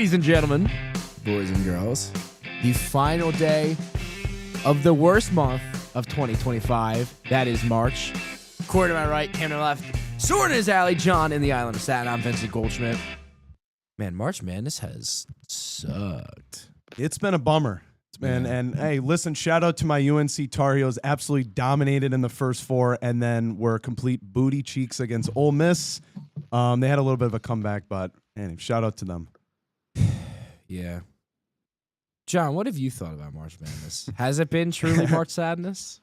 Ladies and gentlemen, boys and girls, the final day of the worst month of 2025. That is March. Cord to my right, Cam to my left, Sword in his alley, John in the island of Satin. I'm Vincent Goldschmidt. Man, March Madness has sucked. It's been a bummer. And hey, listen, shout out to my UNC Tar Heels. Absolutely dominated in the first four and then were complete booty cheeks against Ole Miss. They had a little bit of a comeback, but anyway, shout out to them. Yeah. John, what have you thought about March Madness? Has it been truly March Sadness?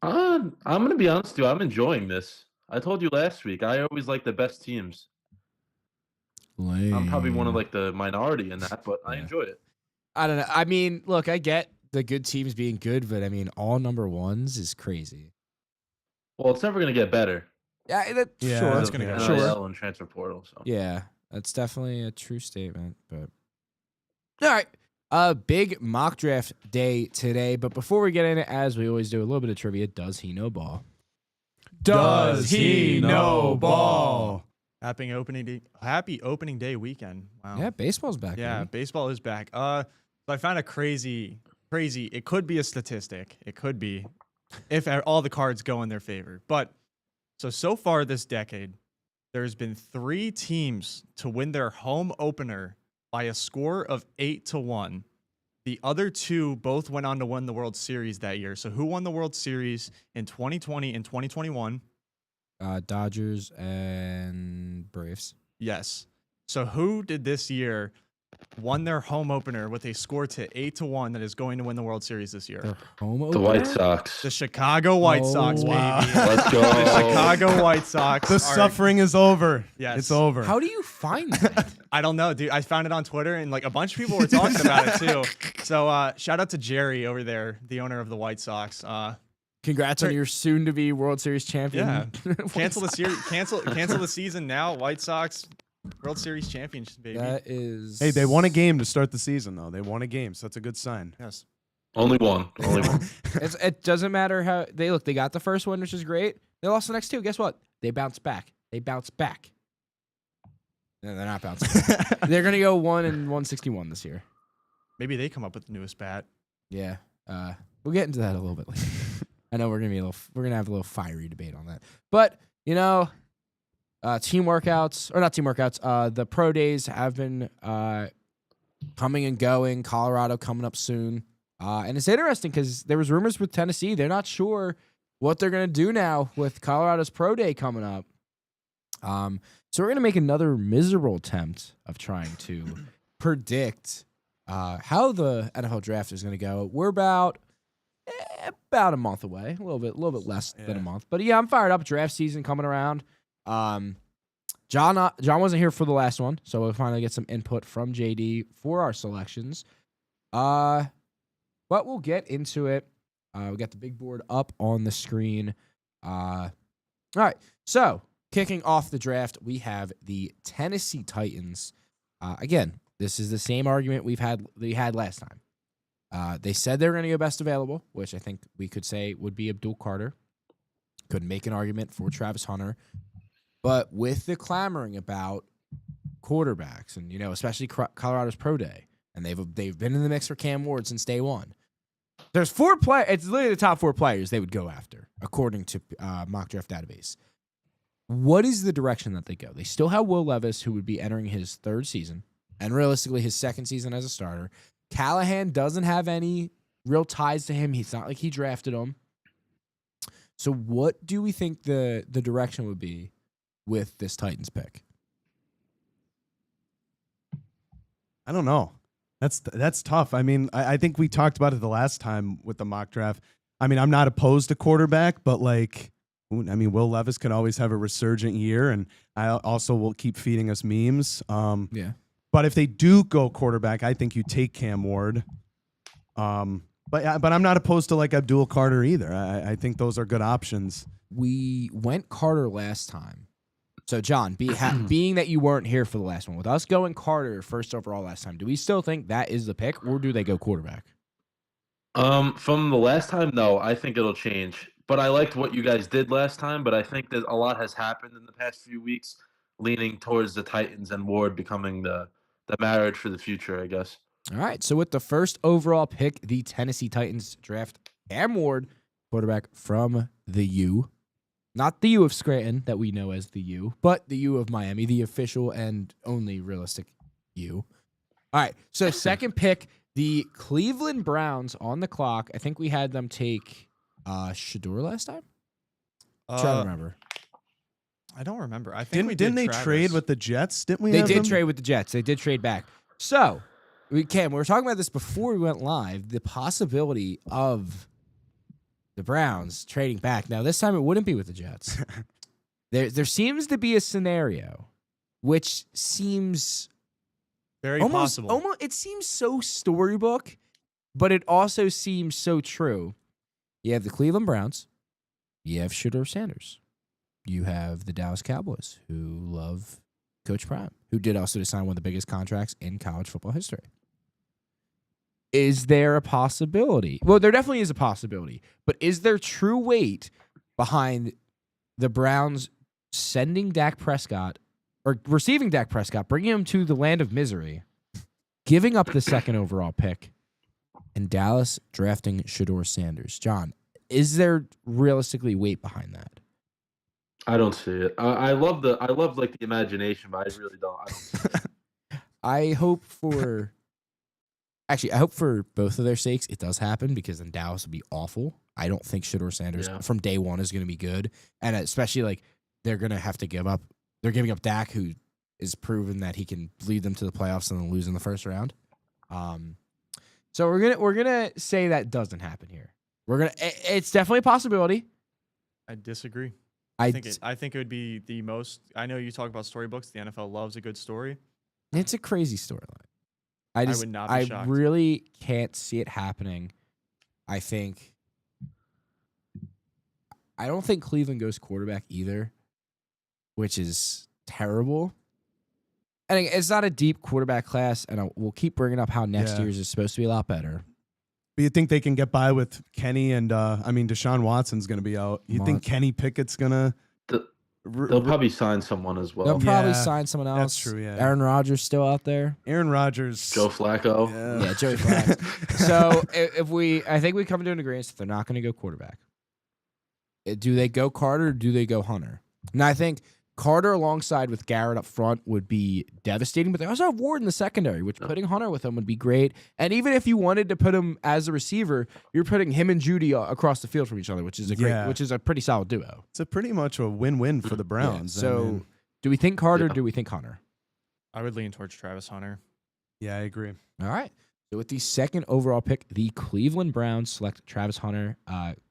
I'm going to be honest with you. I'm enjoying this. I told you last week, I always like the best teams. Lame. I'm probably one of the minority in that, but I enjoy it. I don't know. I mean, look, I get the good teams being good, but I mean, all number ones is crazy. Well, it's never going to get better. Yeah, sure. It's going to get better. Sure. And transfer portal. So. Yeah, that's definitely a true statement. But all right, a big mock draft day today. But before we get in it, as we always do, a little bit of trivia. Does he know ball? Does he know ball? Happy opening day weekend. Wow. Yeah, baseball's back. Yeah, baby. baseball is back. So I found a crazy. It could be a statistic. It could be if all the cards go in their favor. But so far this decade, there's been 3 teams to win their home opener by a score of 8-1. The other 2 both went on to win the World Series that year. So who won the World Series in 2020 and 2021? Dodgers and Braves. Yes. So who did this year won their home opener with a score to 8-1 that is going to win the World Series this year? Their home The opener? White Sox. The Chicago White Sox, wow. baby. Let's go. The Chicago White Sox. The suffering is over. Yes. It's over. How do you find that? I don't know, dude. I found it on Twitter, and a bunch of people were talking about it too. So shout out to Jerry over there, the owner of the White Sox. Congrats on your soon-to-be World Series champion. Yeah. Cancel the series. Cancel the season now. White Sox World Series championship, baby. That is. Hey, they won a game to start the season, though. They won a game, so that's a good sign. Yes. Only one. It doesn't matter how they look. They got the first one, which is great. They lost the next 2. Guess what? They bounced back. No, they're not bouncing back. They're gonna go 1-161 this year. Maybe they come up with the newest bat. Yeah. We'll get into that a little bit later. I know we're gonna have a little fiery debate on that. But team workouts or not team workouts. The pro days have been coming and going. Colorado coming up soon, and it's interesting because there was rumors with Tennessee. They're not sure what they're gonna do now with Colorado's pro day coming up. So we're gonna make another miserable attempt of trying to predict how the NFL draft is gonna go. We're about a month away, a little bit less than a month. But yeah, I'm fired up. Draft season coming around. John wasn't here for the last one, so we'll finally get some input from JD for our selections. But we'll get into it. We got the big board up on the screen. All right, so kicking off the draft, we have the Tennessee Titans. Again, this is the same argument we had last time. They said they were going to go best available, which I think we could say would be Abdul Carter. Could make an argument for Travis Hunter. But with the clamoring about quarterbacks and, especially Colorado's pro day, and they've been in the mix for Cam Ward since day one. There's 4 players. It's literally the top 4 players they would go after, according to mock draft database. What is the direction that they go? They still have Will Levis, who would be entering his 3rd season, and realistically his 2nd season as a starter. Callahan doesn't have any real ties to him. It's not like he drafted him. So what do we think the direction would be with this Titans pick? I don't know. That's tough. I mean, I think we talked about it the last time with the mock draft. I mean, I'm not opposed to quarterback, but Will Levis can always have a resurgent year, and I also will keep feeding us memes. Yeah. But if they do go quarterback, I think you take Cam Ward. But I'm not opposed to Abdul Carter either. I think those are good options. We went Carter last time. So, John, being that you weren't here for the last one, with us going Carter first overall last time, do we still think that is the pick, or do they go quarterback? From the last time, no. I think it'll change. But I liked what you guys did last time, but I think that a lot has happened in the past few weeks, leaning towards the Titans and Ward becoming the marriage for the future, I guess. All right. So with the first overall pick, the Tennessee Titans draft Cam Ward, quarterback from the U. Not the U of Scranton that we know as the U, but the U of Miami, the official and only realistic U. All right. So second pick, the Cleveland Browns on the clock. I think we had them take Shador last time. Trying to remember. I don't remember. I think Didn't they Travis. trade with the Jets? Didn't we? They have did them? trade with the Jets. They did trade back. So, we were talking about this before we went live, the possibility of the Browns trading back. Now, this time it wouldn't be with the Jets. There seems to be a scenario which seems very almost, possible. it seems so storybook, but it also seems so true. You have the Cleveland Browns. You have Shador Sanders. You have the Dallas Cowboys, who love Coach Prime, who did also sign one of the biggest contracts in college football history. Is there a possibility? Well, there definitely is a possibility, but is there true weight behind the Browns sending Dak Prescott or receiving Dak Prescott, bringing him to the land of misery, giving up the second overall pick, and Dallas drafting Shador Sanders? John, is there realistically weight behind that? I don't see it. I love like the imagination, but I really don't. I don't see it. I hope for both of their sakes it does happen, because then Dallas would be awful. I don't think Shador Sanders from day one is going to be good, and especially like they're going to have to give up. They're giving up Dak, who is proven that he can lead them to the playoffs and then lose in the first round. So we're gonna say that doesn't happen here. It's definitely a possibility. I disagree. I think it would be the most. I know you talk about storybooks. The NFL loves a good story. It's a crazy storyline. I would not be shocked. really can't see it happening. I don't think Cleveland goes quarterback either, which is terrible. And it's not a deep quarterback class, and we'll keep bringing up how next year's is supposed to be a lot better. But you think they can get by with Kenny and Deshaun Watson's going to be out. You think Kenny Pickett's going to? They'll probably sign someone as well. They'll probably sign someone else. That's true, yeah. Aaron Rodgers still out there. Aaron Rodgers. Joe Flacco. Yeah, Joey Flacco. So I think we come to an agreement that they're not going to go quarterback. Do they go Carter or do they go Hunter? Now, I think Carter alongside with Garrett up front would be devastating, but they also have Ward in the secondary, which putting Hunter with him would be great. And even if you wanted to put him as a receiver, you're putting him and Judy across the field from each other, which is a pretty solid duo. It's a pretty much a win-win for the Browns. Yeah. So, do we think Carter? Or do we think Hunter? I would lean towards Travis Hunter. Yeah, I agree. All right. So with the second overall pick, the Cleveland Browns select Travis Hunter,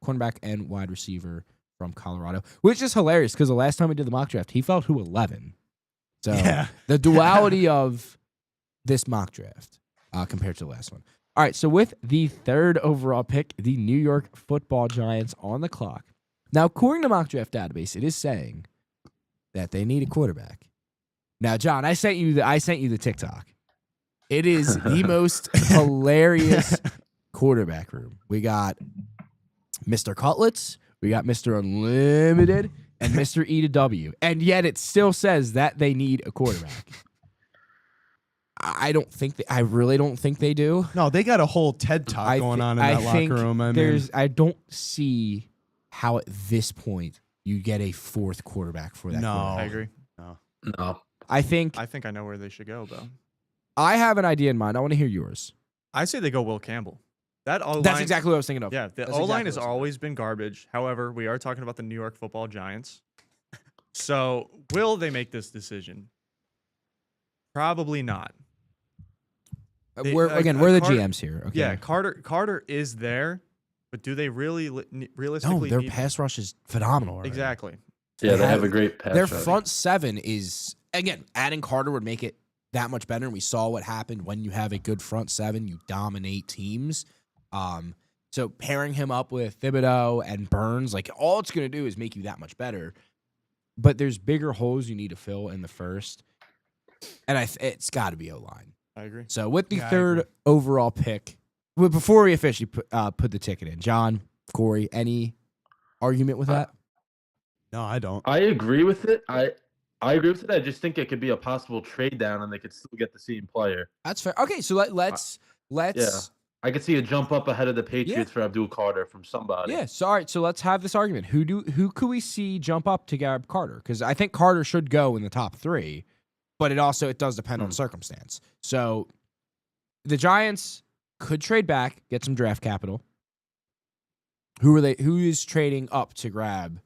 cornerback and wide receiver from Colorado, which is hilarious because the last time we did the mock draft, he fell to 11. So the duality of this mock draft compared to the last one. All right, so with the third overall pick, the New York Football Giants on the clock. Now, according to mock draft database, it is saying that they need a quarterback. Now, John, I sent you the TikTok. It is the most hilarious quarterback room. We got Mr. Cutlets, we got Mr. Unlimited, and Mr. E to W. And yet it still says that they need a quarterback. I really don't think they do. No, they got a whole TED Talk going on in that locker room. I don't see how at this point you get a fourth quarterback for that. No, quarterback. I agree. No. I think I know where they should go, though. I have an idea in mind. I want to hear yours. I say they go Will Campbell. That's exactly what I was thinking of. Yeah, the O-line has always been garbage. However, we are talking about the New York Football Giants. So, will they make this decision? Probably not. We're the GMs here. Okay. Yeah, Carter is there, but do they really realistically? No, their pass rush is phenomenal. Already. Exactly. Yeah, they have a great pass Their rush. front seven is, again, adding Carter would make it that much better. And we saw what happened when you have a good front seven, you dominate teams. So pairing him up with Thibodeau and Burns, like all it's going to do is make you that much better. But there's bigger holes you need to fill in the first. And it's got to be O-line. I agree. So with the third overall pick, before we officially put the ticket in, John, Corey, any argument with that? No, I don't. I agree with it. I agree with it. I just think it could be a possible trade down, and they could still get the same player. That's fair. Okay, so let's Yeah, I could see a jump up ahead of the Patriots for Abdul Carter from somebody. yeah. So all right, so let's have this argument. Who could we see jump up to grab Carter? Because I think Carter should go in the top 3, but it does depend on circumstance. So the Giants could trade back, get some draft capital. Who is trading up to grab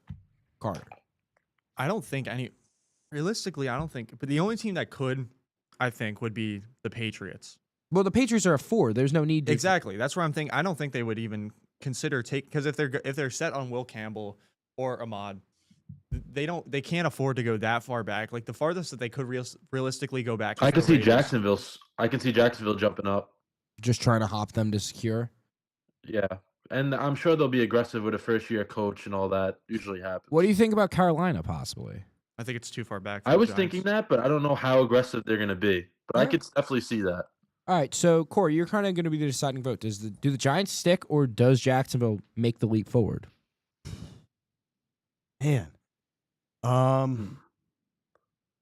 Carter? I don't think realistically, I don't think, but the only team that could, I think, would be the Patriots. Well, the Patriots are a 4. There's no need to. Exactly. That's where I'm thinking. I don't think they would even consider because if they're set on Will Campbell or Ahmad, they can't afford to go that far back. Like the farthest that they could realistically go back. I can see Jacksonville. I can see Jacksonville jumping up. Just trying to hop them to secure. Yeah, and I'm sure they'll be aggressive with a first-year coach and all that. Usually happens. What do you think about Carolina possibly? I think it's too far back. I was thinking that, but I don't know how aggressive they're going to be. But I could definitely see that. All right, so Corey, you're kind of going to be the deciding vote. Do the Giants stick, or does Jacksonville make the leap forward? Man,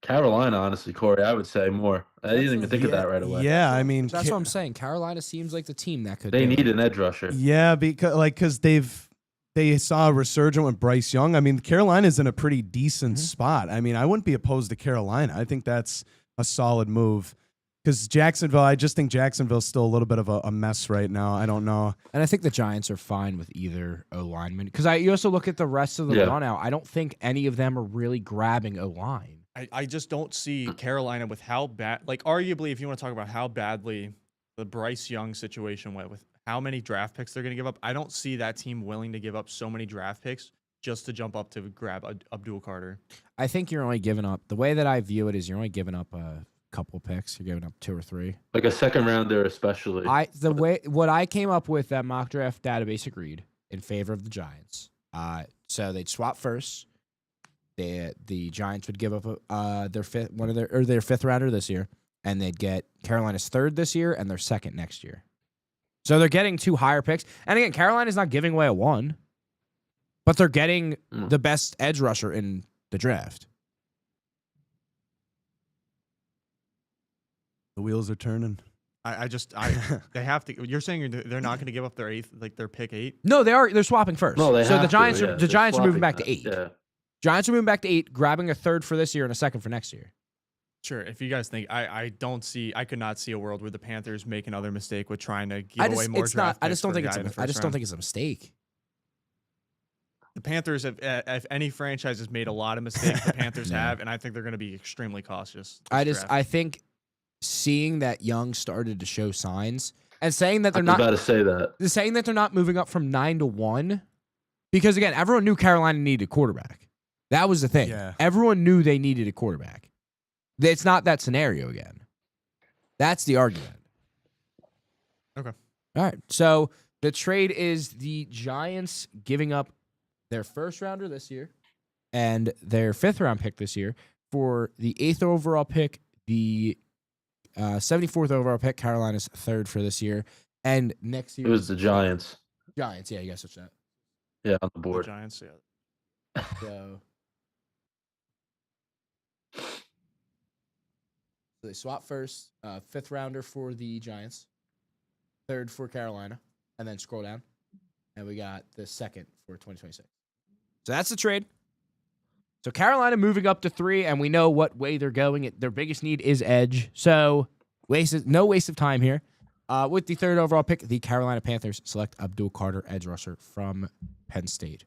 Carolina, honestly, Corey, I would say more. I didn't even think of that right away. Yeah, I mean, That's what I'm saying. Carolina seems like the team that could. They do need it. an edge rusher. Yeah, because they saw a resurgence with Bryce Young. I mean, Carolina's in a pretty decent spot. I mean, I wouldn't be opposed to Carolina. I think that's a solid move. Because Jacksonville, I just think Jacksonville's still a little bit of a mess right now. I don't know. And I think the Giants are fine with either O lineman. Because you also look at the rest of the run out. I don't think any of them are really grabbing O line. I just don't see Carolina with how bad. Like arguably, if you want to talk about how badly the Bryce Young situation went with how many draft picks they're going to give up, I don't see that team willing to give up so many draft picks just to jump up to grab Abdul Carter. I think you're only giving up. The way that I view it is you're only giving up a couple picks. You're giving up 2 or 3. Like a second rounder, especially. What I came up with, that mock draft database agreed in favor of the Giants. So they'd swap first. The Giants would give up their fifth rounder this year, and they'd get Carolina's 3rd this year and their 2nd next year. So they're getting 2 higher picks. And again, Carolina's not giving away a 1, but they're getting the best edge rusher in the draft. The wheels are turning. They have to. You're saying they're not going to give up their 8th, like their pick 8? No, they are. They're swapping first. No, so the Giants to, yeah. the Giants are moving back to that. 8. Yeah. Giants are moving back to 8, grabbing a 3rd for this year and a 2nd for next year. Sure. If you guys think I could not see a world where the Panthers make another mistake with trying to give away more draft picks. I just don't think round. it's a mistake. The Panthers have, if any franchise has made a lot of mistakes, the Panthers Yeah. have, and I think they're going to be extremely cautious. I think seeing that Young started to show signs and saying that they're I was not about to say that. saying that they're not moving up from 9 to 1, because again, everyone knew Carolina needed a quarterback. That was the thing. Yeah. Everyone knew they needed a quarterback. It's not that scenario again. That's the argument. Okay. All right. So the trade is the Giants giving up their 1st rounder this year and their 5th round pick this year for the 8th overall pick, the 74th overall pick, Carolina's 3rd for this year, and next year It was the Giants. Giants. Yeah, you guys switch that. Yeah, on the The board. Giants, yeah. So they swap first, 5th rounder for the Giants, 3rd for Carolina, and then scroll down, and we got the 2nd for 2026. So that's the trade. So Carolina moving up to 3, and we know what way they're going. Their biggest need is edge. So no waste of time here. With the 3rd overall pick, the Carolina Panthers select Abdul Carter, edge rusher from Penn State.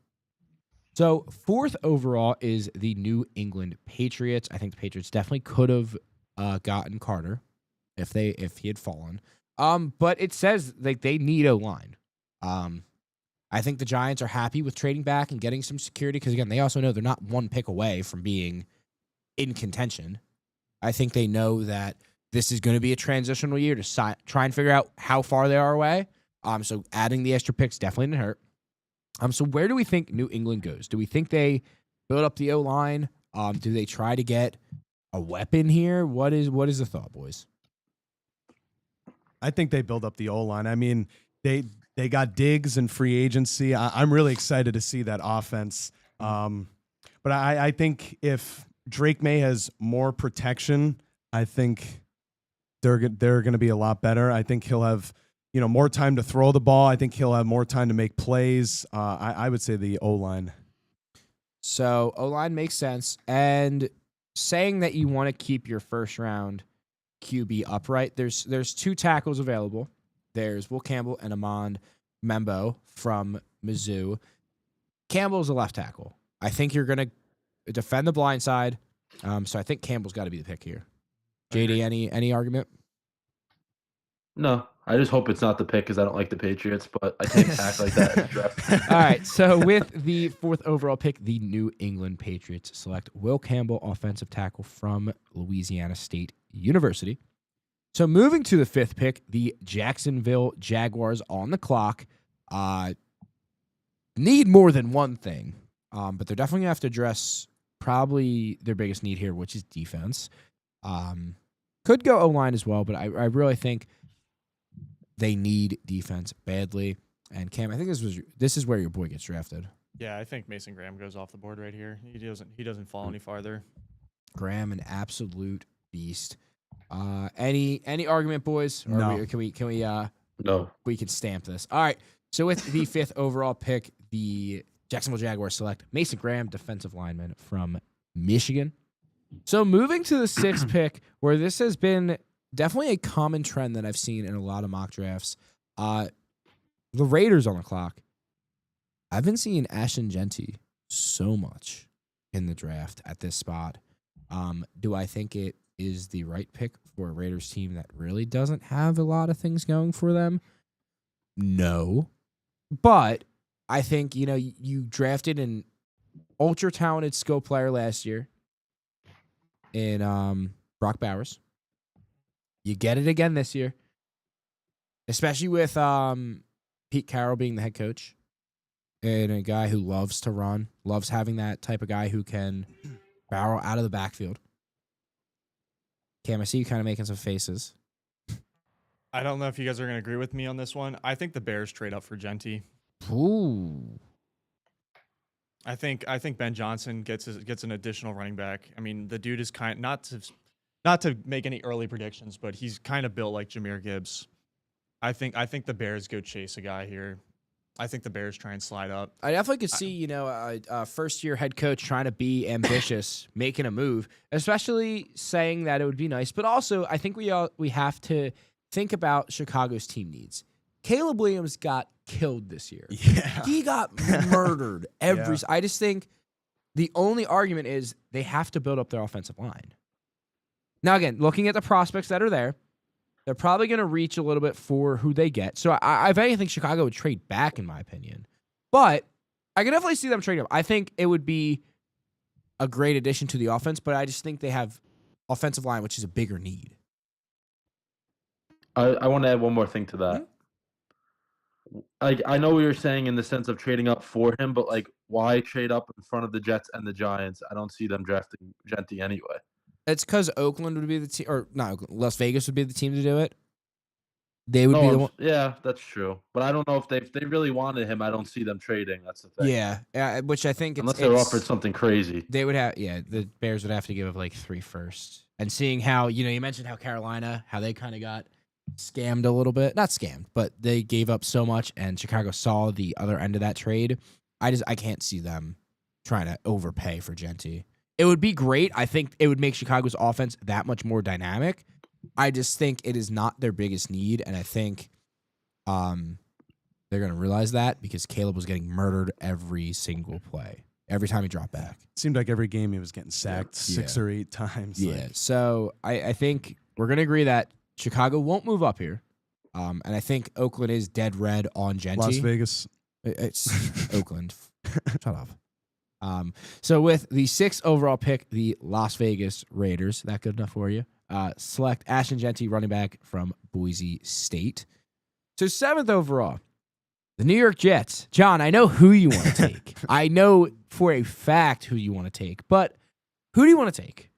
So 4th overall is the New England Patriots. I think the Patriots definitely could have gotten Carter if he had fallen. But it says like they need O-line. I think the Giants are happy with trading back and getting some security because, again, they also know they're not 1 pick away from being in contention. I think they know that this is going to be a transitional year to try and figure out how far they are away. So adding the extra picks definitely didn't hurt. So where do we think New England goes? Do we think they build up the O-line? Do they try to get a weapon here? What is the thought, boys? I think they build up the O-line. I mean, they got Diggs and free agency. I'm really excited to see that offense. But I think if Drake May has more protection, I think they're going to be a lot better. I think he'll have, more time to throw the ball. I think he'll have more time to make plays. I would say the O-line. So O-line makes sense. And saying that you want to keep your first round QB upright, there's 2 tackles available. There's Will Campbell and Amon Membo from Mizzou. Campbell's a left tackle. I think you're going to defend the blind side. So I think Campbell's got to be the pick here. JD, any argument? No, I just hope it's not the pick because I don't like the Patriots, but I can't act like that in the draft. All right, so with the 4th overall pick, the New England Patriots select Will Campbell, offensive tackle from Louisiana State University. So moving to the 5th pick, the Jacksonville Jaguars on the clock. Need more than one thing, but they're definitely going to have to address probably their biggest need here, which is defense. Could go O-line as well, but I really think they need defense badly. And Cam, I think this is where your boy gets drafted. Yeah, I think Mason Graham goes off the board right here. He doesn't fall any farther. Graham, an absolute beast. Any argument, boys? Or No. No. We can stamp this. All right. So with the 5th overall pick, the Jacksonville Jaguars select Mason Graham, defensive lineman from Michigan. So moving to the 6th pick, where this has been definitely a common trend that I've seen in a lot of mock drafts. The Raiders on the clock. I've been seeing Ashton Genty so much in the draft at this spot. Do I think it is the right pick for a Raiders team that really doesn't have a lot of things going for them? No. But I think, you drafted an ultra talented skill player last year in Brock Bowers. You get it again this year, especially with Pete Carroll being the head coach and a guy who loves to run, loves having that type of guy who can barrel out of the backfield. Cam, I see you kind of making some faces. I don't know if you guys are going to agree with me on this one. I think the Bears trade up for Genty. Ooh. I think Ben Johnson gets an additional running back. I mean, the dude is not to make any early predictions, but he's kind of built like Jahmyr Gibbs. I think the Bears go chase a guy here. I think the Bears try and slide up. I definitely could see, a first-year head coach trying to be ambitious, making a move, especially saying that it would be nice. But also, I think we have to think about Chicago's team needs. Caleb Williams got killed this year. Yeah. He got murdered every. Yeah. I just think the only argument is they have to build up their offensive line. Now, again, looking at the prospects that are there, they're probably going to reach a little bit for who they get. So, if anything, Chicago would trade back, in my opinion. But I can definitely see them trading up. I think it would be a great addition to the offense, but I just think they have offensive line, which is a bigger need. I want to add one more thing to that. I know what you're saying in the sense of trading up for him, but why trade up in front of the Jets and the Giants? I don't see them drafting Genty anyway. It's because Oakland would be the team, or not Oakland, Las Vegas would be the team to do it. They would be the one. Yeah, that's true. But I don't know if they really wanted him. I don't see them trading. That's the thing. Yeah, which I think unless they're offered something crazy. They would have, the Bears would have to give up 3 firsts. And seeing how, you mentioned how Carolina, how they kind of got scammed a little bit. Not scammed, but they gave up so much, and Chicago saw the other end of that trade. I can't see them trying to overpay for Genty. It would be great. I think it would make Chicago's offense that much more dynamic. I just think it is not their biggest need, and I think they're going to realize that because Caleb was getting murdered every single play, every time he dropped back. It seemed like every game he was getting sacked 6 or 8 times. Yeah, so I think we're going to agree that Chicago won't move up here, and I think Oakland is dead red on Genty. Las Vegas. It's Oakland. Shut up. So with the 6th overall pick, the Las Vegas Raiders, that good enough for you? Select Ashton Genty, running back from Boise State. So 7th overall, the New York Jets. John, I know who you want to take. I know for a fact who you want to take, but who do you want to take?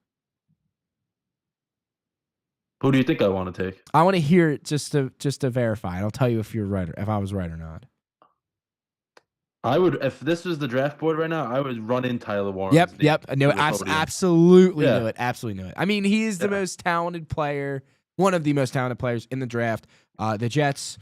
Who do you think I want to take? I want to hear it just to verify. I'll tell you if you're right or if I was right or not. I would, if this was the draft board right now, I would run in Tyler Warren's name Yep. I knew to it. the podium. Absolutely Yeah. knew it. Absolutely knew it. I mean, he is the Yeah. most talented player, one of the most talented players in the draft. The Jets,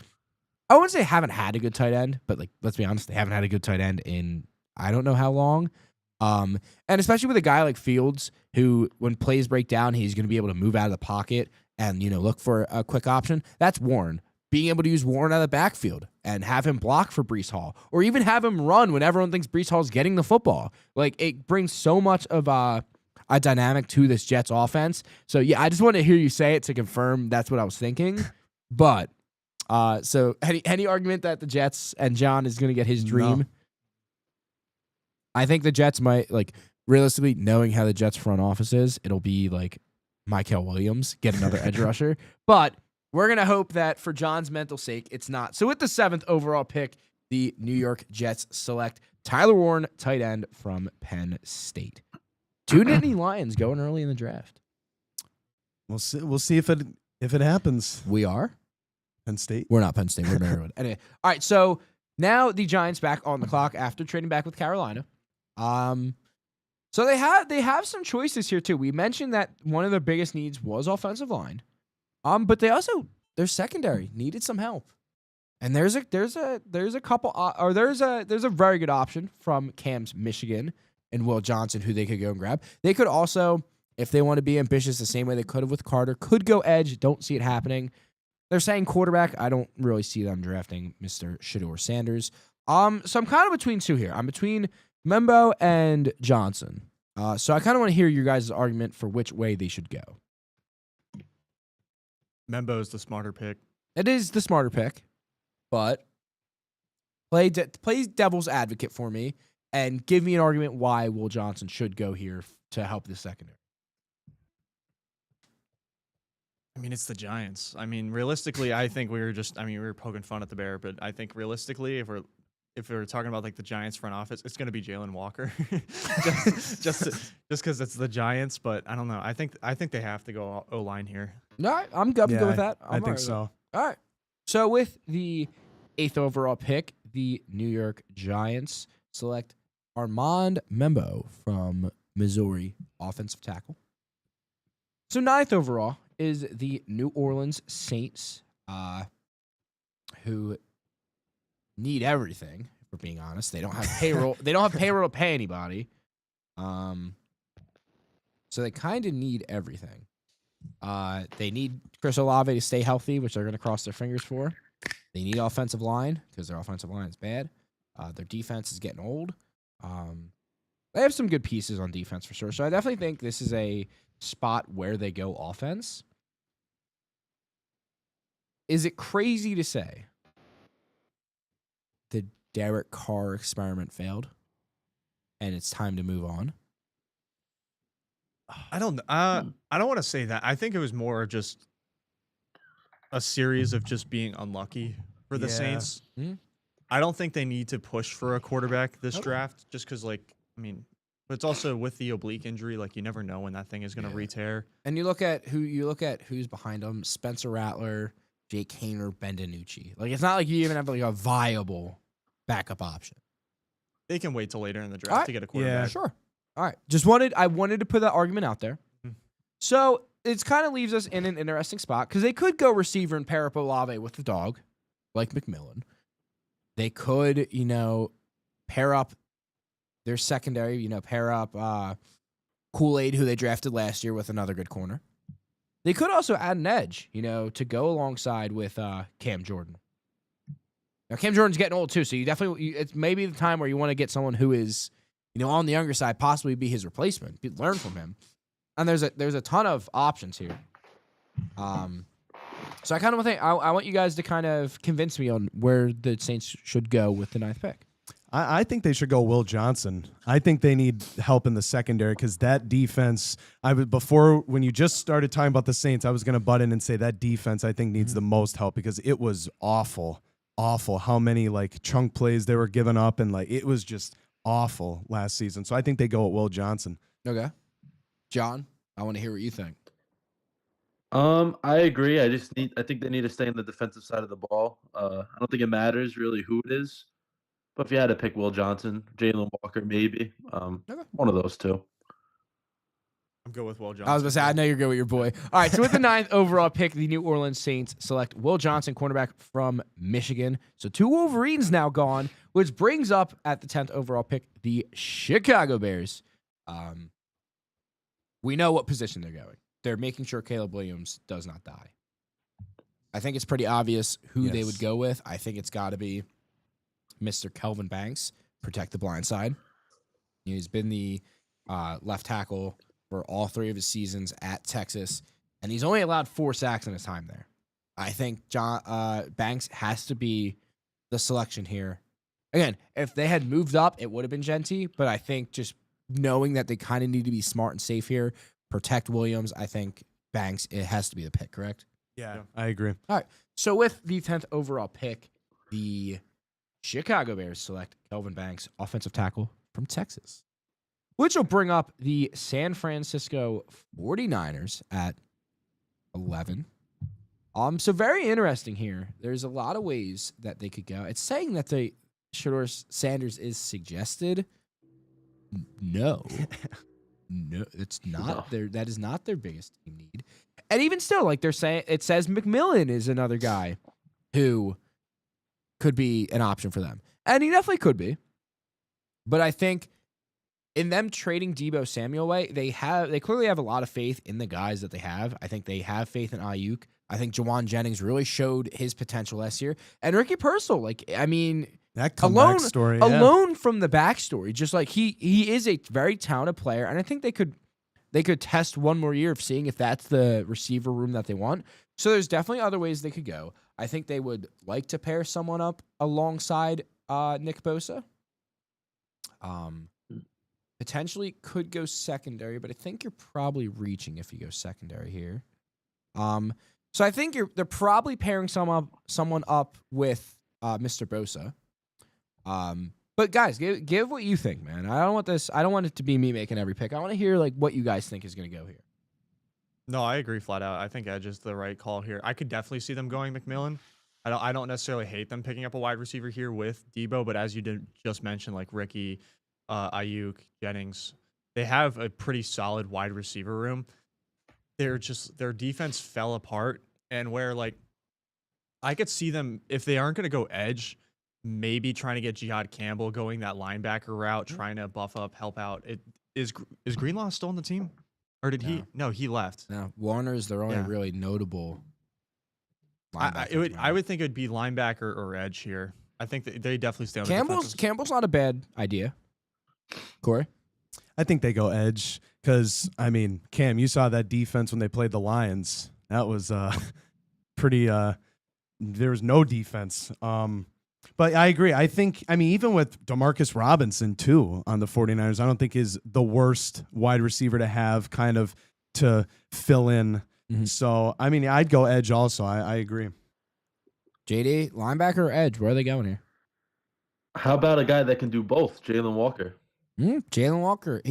I wouldn't say haven't had a good tight end, but like, let's be honest, they haven't had a good tight end in I don't know how long. And especially with a guy like Fields, who when plays break down, he's going to be able to move out of the pocket and look for a quick option. That's Warren. Being able to use Warren out of the backfield and have him block for Breece Hall, or even have him run when everyone thinks Breece Hall's getting the football. Like, it brings so much of a dynamic to this Jets offense. So yeah, I just wanted to hear you say it to confirm that's what I was thinking. But so any argument that the Jets and John is going to get his dream? No. I think the Jets might, like, realistically, knowing how the Jets front office is, it'll be like Mykel Williams get another edge rusher. But we're going to hope that for John's mental sake, it's not. So with the 7th overall pick, the New York Jets select Tyler Warren, tight end from Penn State. Two Nittany Lions going early in the draft. We'll see if it happens. We are? Penn State. We're not Penn State. We're Maryland. Anyway, all right, so now the Giants back on the clock after trading back with Carolina. So they have some choices here too. We mentioned that one of their biggest needs was offensive line. But they also, their secondary needed some help. And there's a couple or there's a very good option from Cam's Michigan and Will Johnson who they could go and grab. They could also, if they want to be ambitious the same way they could have with Carter, could go edge. Don't see it happening. They're saying quarterback. I don't really see them drafting Mr. Shedeur Sanders. So I'm kind of between two here. I'm between Membo and Johnson. So I kind of want to hear your guys' argument for which way they should go. Membo's the smarter pick. It is the smarter pick, but play devil's advocate for me and give me an argument why Will Johnson should go here to help the secondary. I mean, it's the Giants. I mean, realistically, I think we were poking fun at the Bear, but I think realistically, if we're talking about like the Giants front office, it's going to be Jalen Walker, just because it's the Giants. But I don't know. I think they have to go O-line here. No, I'm good with that. I think so. All right. So with the 8th overall pick, the New York Giants select Armand Membo from Missouri, offensive tackle. So 9th overall is the New Orleans Saints, who need everything. If we're being honest, they don't have payroll. They don't have payroll to pay anybody. So they kind of need everything. They need Chris Olave to stay healthy, which they're going to cross their fingers for. They need offensive line because their offensive line is bad. Their defense is getting old. They have some good pieces on defense for sure. So I definitely think this is a spot where they go offense. Is it crazy to say the Derek Carr experiment failed and it's time to move on? I don't want to say that. I think it was more just a series of just being unlucky for the Yeah. Saints. Hmm. I don't think they need to push for a quarterback this Okay. draft just because, like, I mean, but it's also with the oblique injury, like, you never know when that thing is going to re-tear. And you look at who's behind them: Spencer Rattler, Jake Haener, Ben DiNucci. Like, it's not like you even have like a viable backup option. They can wait till later in the draft Alright. to get a quarterback. Sure. All right. I wanted to put that argument out there. Mhm. So it kind of leaves us in an interesting spot because they could go receiver and pair up Olave with the dog, like McMillan. They could, pair up their secondary, pair up Kool-Aid, who they drafted last year, with another good corner. They could also add an edge, to go alongside with Cam Jordan. Now, Cam Jordan's getting old too, so it's maybe the time where you want to get someone who is, on the younger side, possibly be his replacement, learn from him. And there's a ton of options here. So I kind of think I want you guys to kind of convince me on where the Saints should go with the 9th pick. I think they should go Will Johnson. I think they need help in the secondary because that defense. Before when you just started talking about the Saints, I was going to butt in and say that defense I think needs the most help because it was awful how many like chunk plays they were giving up and like it was just awful last season. So I think they go with Will Johnson. Okay, John, I want to hear what you think. I agree. I think they need to stay on the defensive side of the ball. I don't think it matters really who it is, But if you had to pick Will Johnson, Jalen Walker, maybe one of those two. I'm good with Will Johnson. I was going to say, I know you're good with your boy. All right, so with the 9th overall pick, the New Orleans Saints select Will Johnson, cornerback from Michigan. So 2 Wolverines now gone, which brings up at the 10th overall pick, the Chicago Bears. We know what position they're going. They're making sure Caleb Williams does not die. I think it's pretty obvious who they would go with. I think it's got to be Mr. Kelvin Banks, protect the blind side. He's been the left tackle for all 3 of his seasons at Texas, and he's only allowed 4 sacks in his time there. I think Banks has to be the selection here. Again, if they had moved up, it would have been Genty, but I think just knowing that they kind of need to be smart and safe here, protect Williams, I think Banks, it has to be the pick, correct? Yeah, I agree. All right, so with the 10th overall pick, the Chicago Bears select Kelvin Banks, offensive tackle from Texas, which will bring up the San Francisco 49ers at 11. So very interesting here. There's a lot of ways that they could go. It's saying that Shedeur Sanders is suggested. No. No, it's not that is not their biggest team need. And even still, like they're saying, it says McMillan is another guy who could be an option for them. And he definitely could be. But I think in them trading Deebo Samuel away, they clearly have a lot of faith in the guys that they have. I think they have faith in Ayuk. I think Jawan Jennings really showed his potential last year. And Ricky Purcell, That comeback story, alone from the backstory, just like he is a very talented player, and I think they could test one more year of seeing if that's the receiver room that they want. So there's definitely other ways they could go. I think they would like to pair someone up alongside Nick Bosa. Potentially could go secondary, but I think you're probably reaching if you go secondary here. So I think they're probably pairing someone up with Mr. Bosa. But guys, give what you think, man. I don't want it to be me making every pick. I want to hear what you guys think is going to go here. No, I agree flat out. I think Edge is the right call here. I could definitely see them going McMillan. I don't necessarily hate them picking up a wide receiver here with Deebo, but as you did just mention, like Ricky, Ayuk, Jennings, they have a pretty solid wide receiver room. Their defense fell apart, and where I could see them, if they aren't going to go edge, maybe trying to get Jihad Campbell going that linebacker route, trying to buff up, help out. Is Greenlaw still on the team, or did he? No, he left. No, Warner is their only really notable. I would think it would be linebacker or edge here. I think that they definitely stay on Campbell's not a bad idea. Corey, I think they go edge because Cam, you saw that defense when they played the Lions. That was pretty. There was no defense. But I agree. I think, even with Demarcus Robinson, too, on the 49ers, I don't think is the worst wide receiver to have kind of to fill in. Mm-hmm. So, I'd go edge also. I agree. JD, linebacker or edge? Where are they going here? How about a guy that can do both, Jalen Walker? Jalen Walker.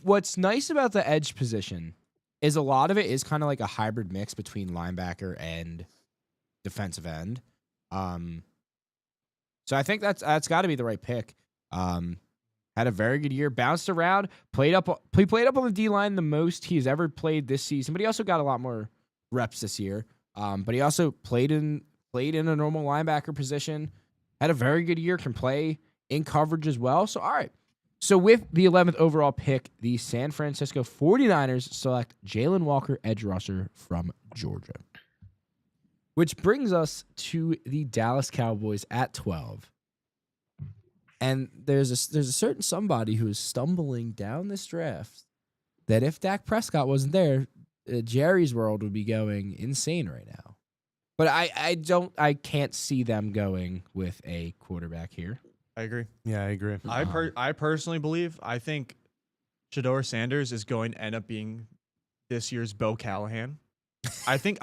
What's nice about the edge position is a lot of it is kind of like a hybrid mix between linebacker and defensive end. So I think that's got to be the right pick. Had a very good year, bounced around, played up on the D-line the most he's ever played this season, but he also got a lot more reps this year. But he also played in a normal linebacker position, had a very good year, can play in coverage as well. So, all right. So with the 11th overall pick, the San Francisco 49ers select Jalen Walker, edge rusher from Georgia. Which brings us to the Dallas Cowboys at 12. And there's a certain somebody who is stumbling down this draft that if Dak Prescott wasn't there, Jerry's world would be going insane right now. But I can't see them going with a quarterback here. I agree. Yeah, I agree. I personally believe, I think Shedeur Sanders is going to end up being this year's Bo Callahan. I think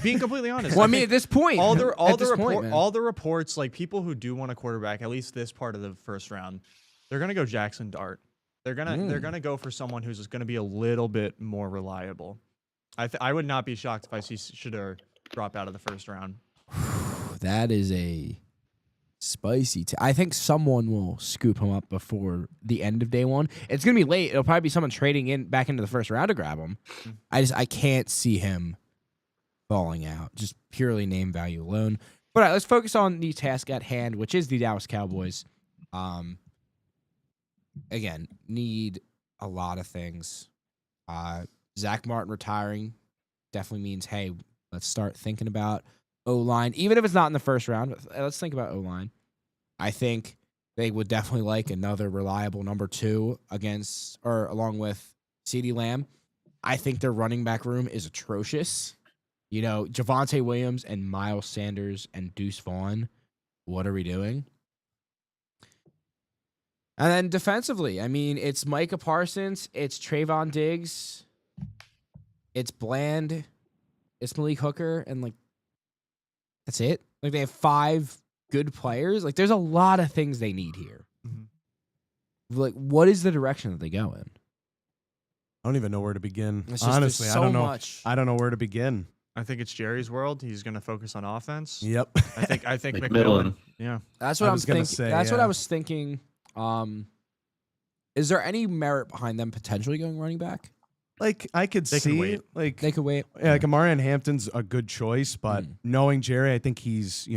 being completely honest. Well, at this point, all the reports, like people who do want a quarterback, at least this part of the first round, they're gonna go Jackson Dart. They're gonna go for someone who's just gonna be a little bit more reliable. I would not be shocked if I see Shedeur drop out of the first round. That is a Spicy. I think someone will scoop him up before the end of day one. It's gonna be late. It'll probably be someone trading in back into the first round to grab him. I can't see him falling out, just purely name value alone. But all right, let's focus on the task at hand, which is the Dallas Cowboys. Again, need a lot of things. Zach Martin retiring definitely means, hey, let's start thinking about O-line, even if it's not in the first round. Let's think about O-line. I think they would definitely like another reliable number 2 along with CeeDee Lamb. I think their running back room is atrocious. You know, Javonte Williams and Miles Sanders and Deuce Vaughn. What are we doing? And then defensively, I mean, it's Micah Parsons, it's Trayvon Diggs, it's Bland, it's Malik Hooker, and like that's it. Like they have 5 good players. Like there's a lot of things they need here. Mm-hmm. Like what is the direction that they go in? I don't even know where to begin. Honestly, I don't know. Much. I don't know where to begin. I think it's Jerry's world. He's going to focus on offense. Yep. I think McMillan. Yeah. That's what I was gonna say, That's what yeah. I was thinking. Is there any merit behind them potentially going running back? Like I could They can see, wait. like They could wait. yeah, like Amarian Hampton's a good choice, but knowing Jerry, I think he's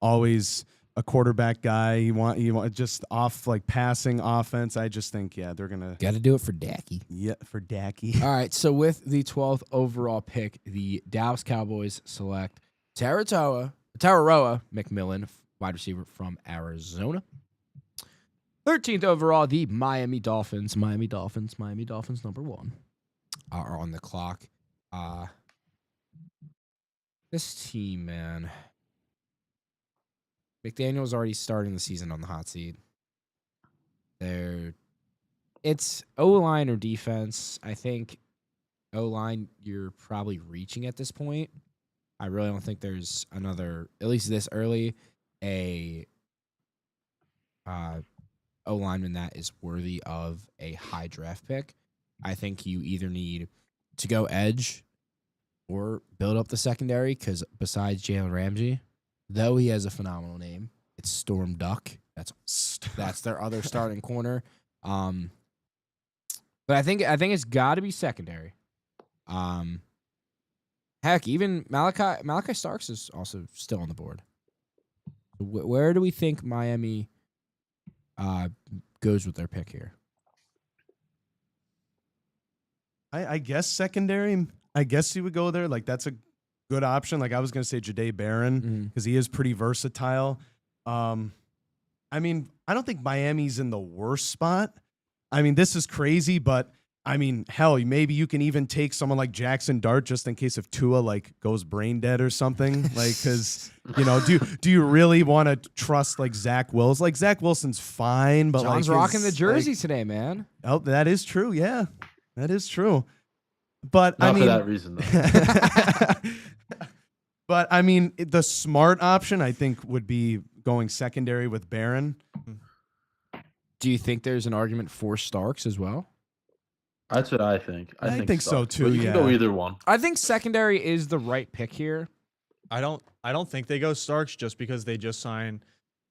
always a quarterback guy. You want just off like passing offense. I just think they're gonna Got to do it for Dacky. for Dacky. All right, so with the 12th overall pick, the Dallas Cowboys select Tararoa McMillan, wide receiver from Arizona. 13th overall, the Miami Dolphins number 1 are on the clock. This team, man. McDaniel's already starting the season on the hot seat. It's O-line or defense. I think O-line, you're probably reaching at this point. I really don't think there's another, at least this early, a O-lineman that is worthy of a high draft pick. I think you either need to go edge or build up the secondary because besides Jalen Ramsey, though he has a phenomenal name, it's Storm Duck. That's their other starting corner. But I think it's got to be secondary. Heck, even Malachi Starks is also still on the board. Where do we think Miami goes with their pick here? I guess secondary. I guess you would go there. Like that's a good option. Like I was gonna say Jahdae Barron because he is pretty versatile. I mean, I don't think Miami's in the worst spot. I mean, this is crazy, but I mean, hell, maybe you can even take someone like Jackson Dart just in case if Tua like goes brain dead or something. Like, because do you really want to trust like Zach Wilson? Like Zach Wilson's fine, but John's like rocking the jersey today, man. Oh, that is true. Yeah, that is true. But Not I mean, for that reason, though. but I mean, the smart option I think would be going secondary with Barron. Do you think there's an argument for Starks as well? That's what I think. I think so, Starks, too, but you yeah. can go either one. I think secondary is the right pick here. I don't think they go Starks just because they just signed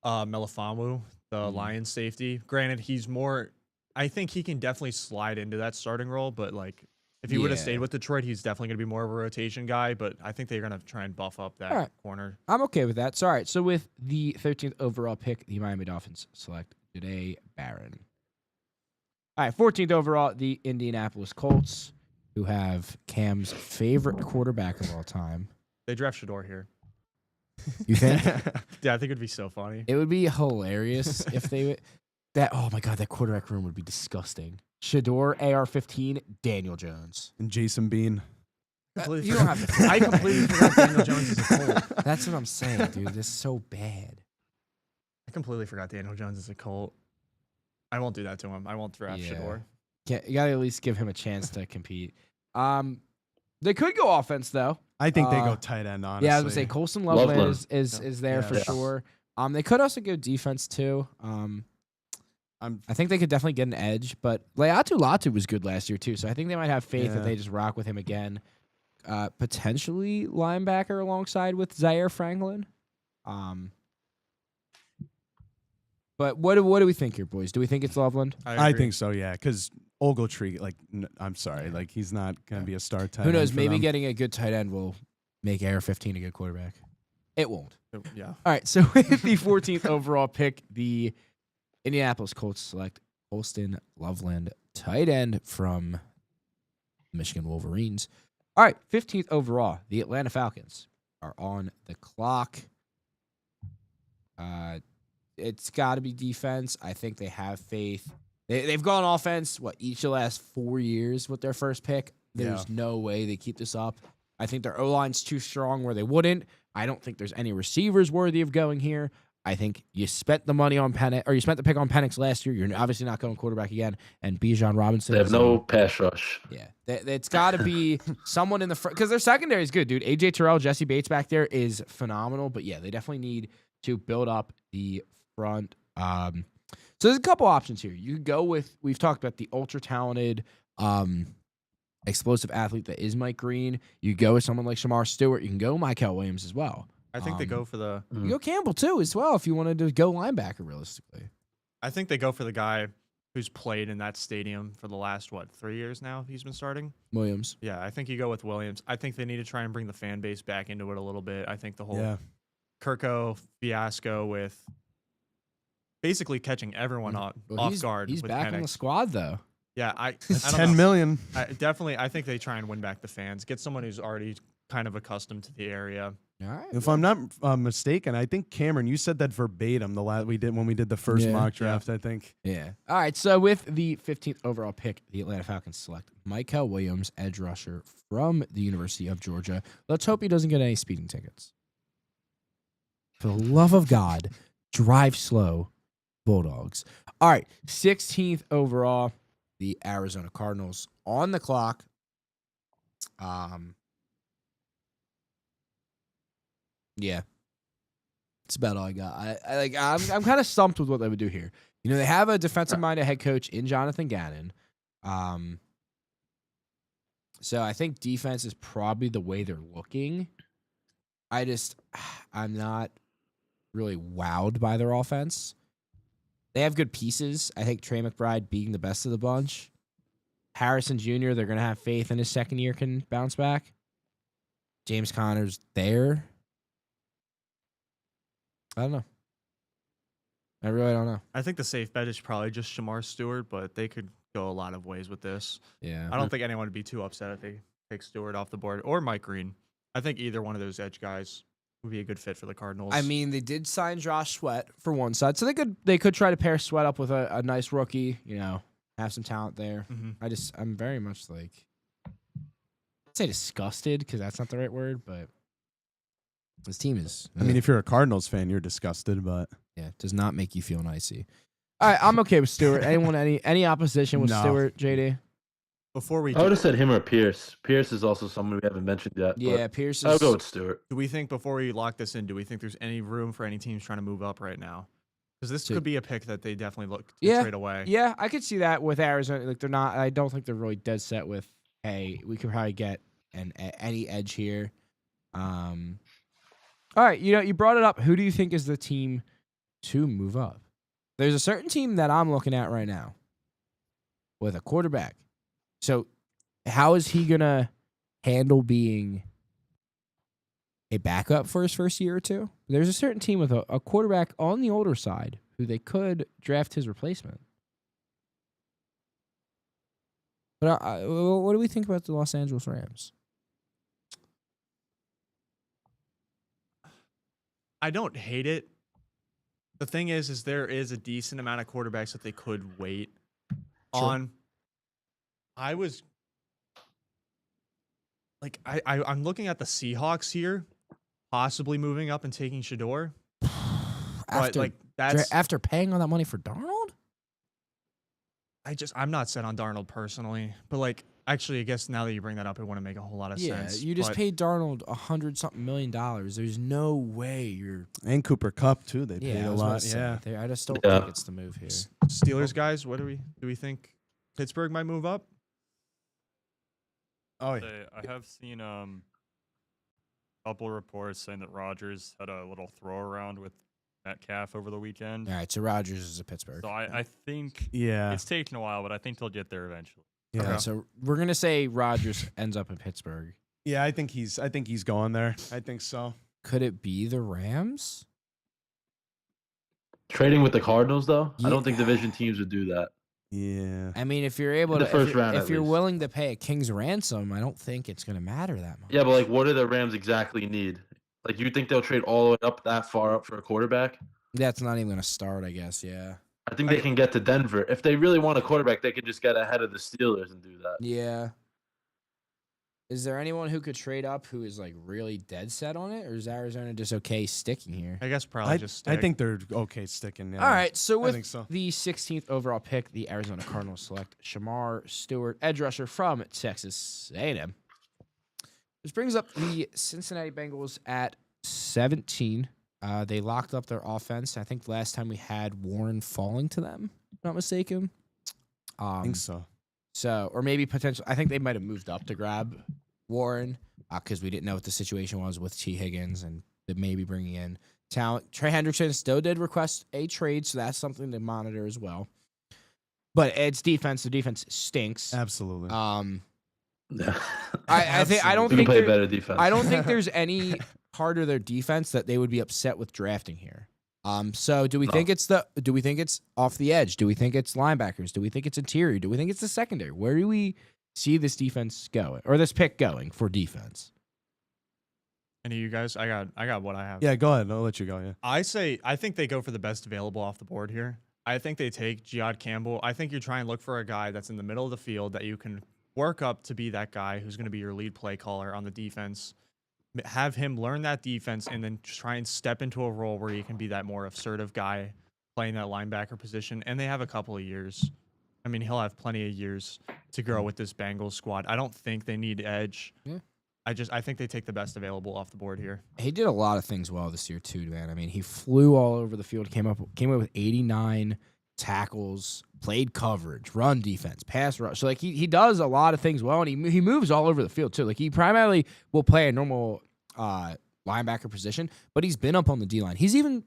Melifonwu, the Lions safety. Granted, he's more. I think he can definitely slide into that starting role, but like if he would have stayed with Detroit, he's definitely going to be more of a rotation guy. But I think they're going to try and buff up that corner. I'm okay with that. So, all right. So with the 13th overall pick, the Miami Dolphins select Jahdae Barron. All right, 14th overall, the Indianapolis Colts, who have Cam's favorite quarterback of all time. They draft Shador here. You think? Yeah, I think it'd be so funny. It would be hilarious if they would. Oh my God, that quarterback room would be disgusting. Shador, AR-15, Daniel Jones. And Jason Bean. You don't have to. I completely forgot Daniel Jones is a Colt. That's what I'm saying, dude. This is so bad. I completely forgot Daniel Jones is a Colt. I won't do that to him. I won't draft Shador. You gotta at least give him a chance to compete. They could go offense though. I think they go tight end, honestly. Yeah, I was gonna say Colson Loveland is there for Yes. sure. They could also go defense too. I think they could definitely get an edge, but Leatu Latu was good last year too, so I think they might have faith that they just rock with him again. Potentially linebacker alongside with Zaire Franklin. But what do we think here, boys? Do we think it's Loveland? I agree. think so, yeah. Because Ogletree, like, I'm sorry, like he's not gonna be a star tight Who end knows? for Maybe them. getting a good tight end will make AR-15 a good quarterback. It won't. Yeah. All right, so with the 14th overall pick, the Indianapolis Colts select Colston Loveland, tight end from Michigan Wolverines. All right, 15th overall, the Atlanta Falcons are on the clock. It's got to be defense. I think they have faith. They've gone offense, each of the last 4 years with their first pick. There's no way they keep this up. I think their O-line's too strong where they wouldn't. I don't think there's any receivers worthy of going here. I think you spent the money on Penix, or you spent the pick on Penix last year. You're obviously not going quarterback again. And Bijan Robinson. They have no pass rush. Yeah. It's got to be someone in the front, because their secondary is good, dude. AJ Terrell, Jesse Bates back there is phenomenal. But yeah, they definitely need to build up the front. So there's a couple options here. You could go with, we've talked about the ultra talented, explosive athlete that is Mike Green. You go with someone like Shamar Stewart. You can go Michael Williams as well. I think they go for the. You go Campbell too as well if you wanted to go linebacker realistically. I think they go for the guy who's played in that stadium for the last 3 years now. He's been starting. Williams. Yeah, I think you go with Williams. I think they need to try and bring the fan base back into it a little bit. I think the whole Kirko fiasco with basically catching everyone off guard. He's with back Penix. on the squad though. Yeah, I It's don't 10 know. million. I think they try and win back the fans. Get someone who's already kind of accustomed to the area. All right. If I'm not mistaken, I think Cameron, you said that verbatim we did when we did the first Yeah. mock draft. I think. Yeah. All right. So with the 15th overall pick, the Atlanta Falcons select Michael Williams, edge rusher from the University of Georgia. Let's hope he doesn't get any speeding tickets. For the love of God, drive slow, Bulldogs. All right. 16th overall, the Arizona Cardinals on the clock. Yeah. That's about all I got. I'm kind of stumped with what they would do here. You know, they have a defensive-minded head coach in Jonathan Gannon. So I think defense is probably the way they're looking. I'm not really wowed by their offense. They have good pieces. I think Trey McBride being the best of the bunch. Harrison Jr., they're going to have faith in his second year can bounce back. James Conner's there. I don't know. I really don't know. I think the safe bet is probably just Shamar Stewart, but they could go a lot of ways with this. Yeah. I don't think anyone would be too upset if they take Stewart off the board or Mike Green. I think either one of those edge guys would be a good fit for the Cardinals. I mean, they did sign Josh Sweat for one side, so they could try to pair Sweat up with a nice rookie. You know, have some talent there. Mm-hmm. I'm very much like, I'd say disgusted because that's not the right word, but this team is. I mean, if you're a Cardinals fan, you're disgusted, but Yeah, it does not make you feel nicey. All right, I'm okay with Stewart. Anyone, any opposition with No. Stewart, JD? Before we I would have said him or Pierce. Pierce is also someone we haven't mentioned yet. Yeah, Pierce I'll is. go with Stewart. do we think before we lock this in, do we think there's any room for any teams trying to move up right now? Because this To- could be a pick that they definitely look to Yeah, trade away. Yeah, I could see that with Arizona. Like they're not. I don't think they're really dead set with. Hey, we could probably get any edge here. All right, you brought it up. Who do you think is the team to move up? There's a certain team that I'm looking at right now with a quarterback. So, how is he gonna handle being a backup for his first year or two? There's a certain team with a quarterback on the older side who they could draft his replacement. But what do we think about the Los Angeles Rams? I don't hate it. The thing is there is a decent amount of quarterbacks that they could wait on. I was like, I'm looking at the Seahawks here, possibly moving up and taking Shador. But like that's After paying all that money for Darnold? I'm not set on Darnold personally, but like actually, I guess now that you bring that up, it wouldn't make a whole lot of sense. Yeah, you just but paid Darnold $100-something million. There's no way you're. and Cooper Cup too. They paid Yeah, I a was about lot. to say Yeah. that. I just don't Yeah. think it's the move here. Steelers guys, do we think Pittsburgh might move up? Oh, yeah. Say, I have seen a couple reports saying that Rodgers had a little throw around with Metcalf over the weekend. All right, so Rodgers is a Pittsburgh. So I think Yeah. it's taken a while, but I think they'll get there eventually. Yeah. Okay, so we're gonna say Rodgers ends up in Pittsburgh. Yeah, I think he's going there. I think so. Could it be the Rams? Trading with the Cardinals, though, I don't think Yeah. division teams would do that. Yeah. I mean, if you're able The to, first round, if at you're least. willing to pay a king's ransom, I don't think it's gonna matter that much. Yeah, but like, what do the Rams exactly need? Like, you think they'll trade all the way up that far up for a quarterback? That's not even gonna start, I guess. Yeah. I think they can get to Denver. If they really want a quarterback, they can just get ahead of the Steelers and do that. Yeah. Is there anyone who could trade up who is like really dead set on it, or is Arizona just okay sticking here? I guess probably just I stick. think they're okay sticking. Yeah. All right, so I with think so. the 16th overall pick, the Arizona Cardinals select Shamar Stewart, edge rusher from Texas A&M. This brings up the Cincinnati Bengals at 17. They locked up their offense. I think last time we had Warren falling to them, if I'm not mistaken. I think so. So, or maybe potentially, I think they might have moved up to grab Warren because we didn't know what the situation was with T. Higgins and maybe bringing in talent. Trey Hendrickson still did request a trade, so that's something to monitor as well. But it's defense. The defense stinks. Absolutely. Yeah. I think I don't We can think play there- better defense. I don't think there's any part of their defense that they would be upset with drafting here. So do we No. think it's off the edge? Do we think it's linebackers? Do we think it's interior? Do we think it's the secondary? Where do we see this defense going or this pick going for defense? Any of you guys? I got what I have. Yeah, go ahead. I'll let you go. Yeah. I think they go for the best available off the board here. I think they take Jihad Campbell. I think you're trying to look for a guy that's in the middle of the field that you can work up to be that guy who's going to be your lead play caller on the defense. Have him learn that defense and then try and step into a role where he can be that more assertive guy playing that linebacker position. And they have a couple of years. I mean, he'll have plenty of years to grow with this Bengals squad. I don't think they need edge. Yeah. I think they take the best available off the board here. He did a lot of things well this year too, man. I mean, he flew all over the field, came up with 89 tackles, played coverage, run defense, pass rush. So like he does a lot of things well, and he moves all over the field too. Like he primarily will play a normal linebacker position, but he's been up on the D line. He's even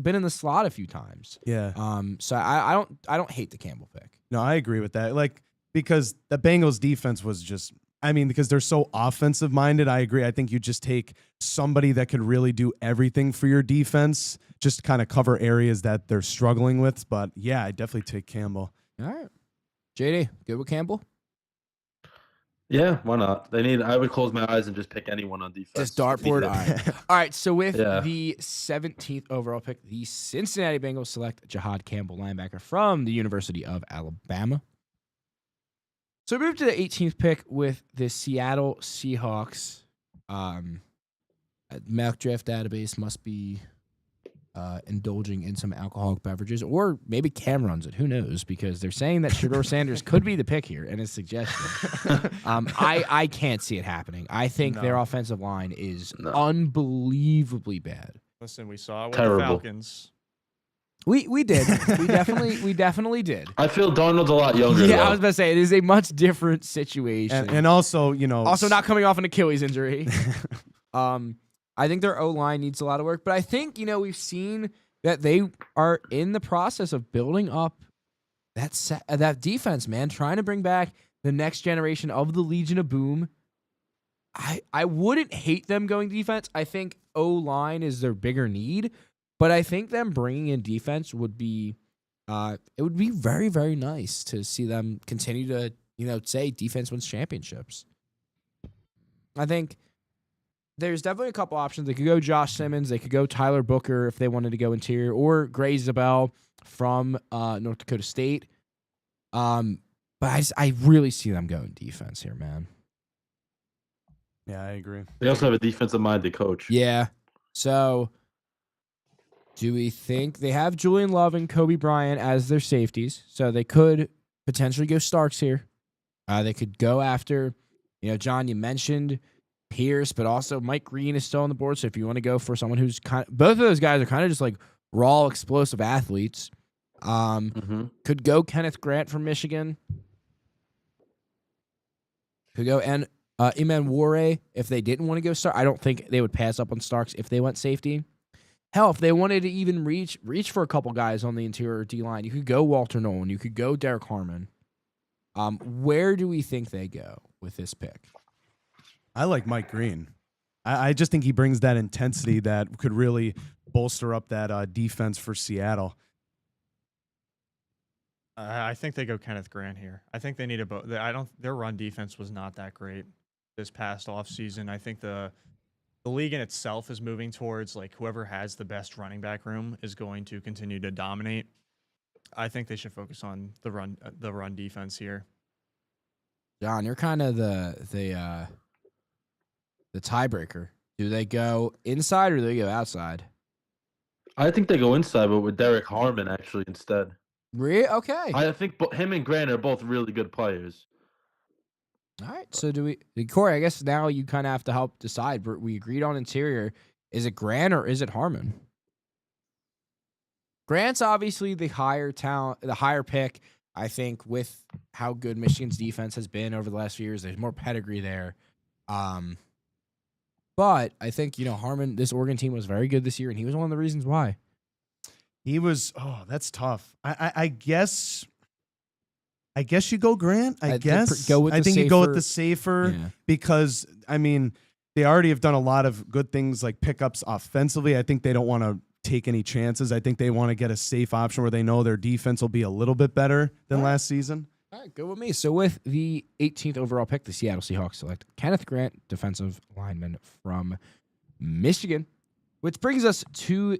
been in the slot a few times. Yeah. So I don't hate the Campbell pick. No, I agree with that. Like, because the Bengals defense was just, I mean, because they're so offensive minded, I agree. I think you just take somebody that could really do everything for your defense, just kind of cover areas that they're struggling with. But yeah, I definitely take Campbell. All right, JD, good with Campbell. Yeah, why not? I would close my eyes and just pick anyone on defense. Just dartboard. All right. All right. So with Yeah. the 17th overall pick, the Cincinnati Bengals select Jihad Campbell, linebacker from the University of Alabama. So we move to the 18th pick with the Seattle Seahawks. Mock draft database must be indulging in some alcoholic beverages, or maybe Cam runs it. Who knows? Because they're saying that Shedeur Sanders could be the pick here, and his suggestion. I can't see it happening. I think their No. offensive line is No. unbelievably bad. Listen, we saw it with Terrible. the Falcons. We did. we definitely did. I feel Darnold's a lot younger. Yeah, though. I was about to say it is a much different situation. And also, you know, also not coming off an Achilles injury. I think their O-line needs a lot of work, but I think, we've seen that they are in the process of building up that defense, man, trying to bring back the next generation of the Legion of Boom. I wouldn't hate them going defense. I think O-line is their bigger need, but I think them bringing in defense would be it would be very, very nice to see them continue to, say defense wins championships. I think there's definitely a couple options. They could go Josh Simmons. They could go Tyler Booker if they wanted to go interior, or Gray Zabel from North Dakota State. But I really see them going defense here, man. yeah, I agree. They also have a defensive-minded coach. Yeah. So do we think they have Julian Love and Kobe Bryant as their safeties? So they could potentially go Starks here. They could go after, John, you mentioned Pierce, but also Mike Green is still on the board. So if you want to go for someone who's both of those guys are kind of just like raw, explosive athletes. Could go Kenneth Grant from Michigan. Could go Iman Ware if they didn't want to go Starks. I don't think they would pass up on Starks if they went safety. hell, if they wanted to even reach for a couple guys on the interior D line, you could go Walter Nolan, you could go Derek Harmon. Where do we think they go with this pick? I like Mike Green. I just think he brings that intensity that could really bolster up that defense for Seattle. I think they go Kenneth Grant here. I think they need a their run defense was not that great this past offseason. I think the league in itself is moving towards like whoever has the best running back room is going to continue to dominate. I think they should focus on the run defense here. John, you're kind of the tiebreaker. Do they go inside or do they go outside? I think they go inside, but with Derek Harmon actually instead. Okay. I think him and Grant are both really good players. All right. So Corey, I guess now you kind of have to help decide. We agreed on interior. Is it Grant or is it Harmon? Grant's obviously the higher talent, the higher pick. I think with how good Michigan's defense has been over the last few years, there's more pedigree there. But I think, Harmon, this Oregon team was very good this year, and he was one of the reasons why. He was. Oh, that's tough. I guess you go Grant. I guess go with I the think you go with safer- the safer Yeah. because they already have done a lot of good things like pickups offensively. I think they don't want to take any chances. I think they want to get a safe option where they know their defense will be a little bit better than last season. All right, good with me. So with the 18th overall pick, the Seattle Seahawks select Kenneth Grant, defensive lineman from Michigan, which brings us to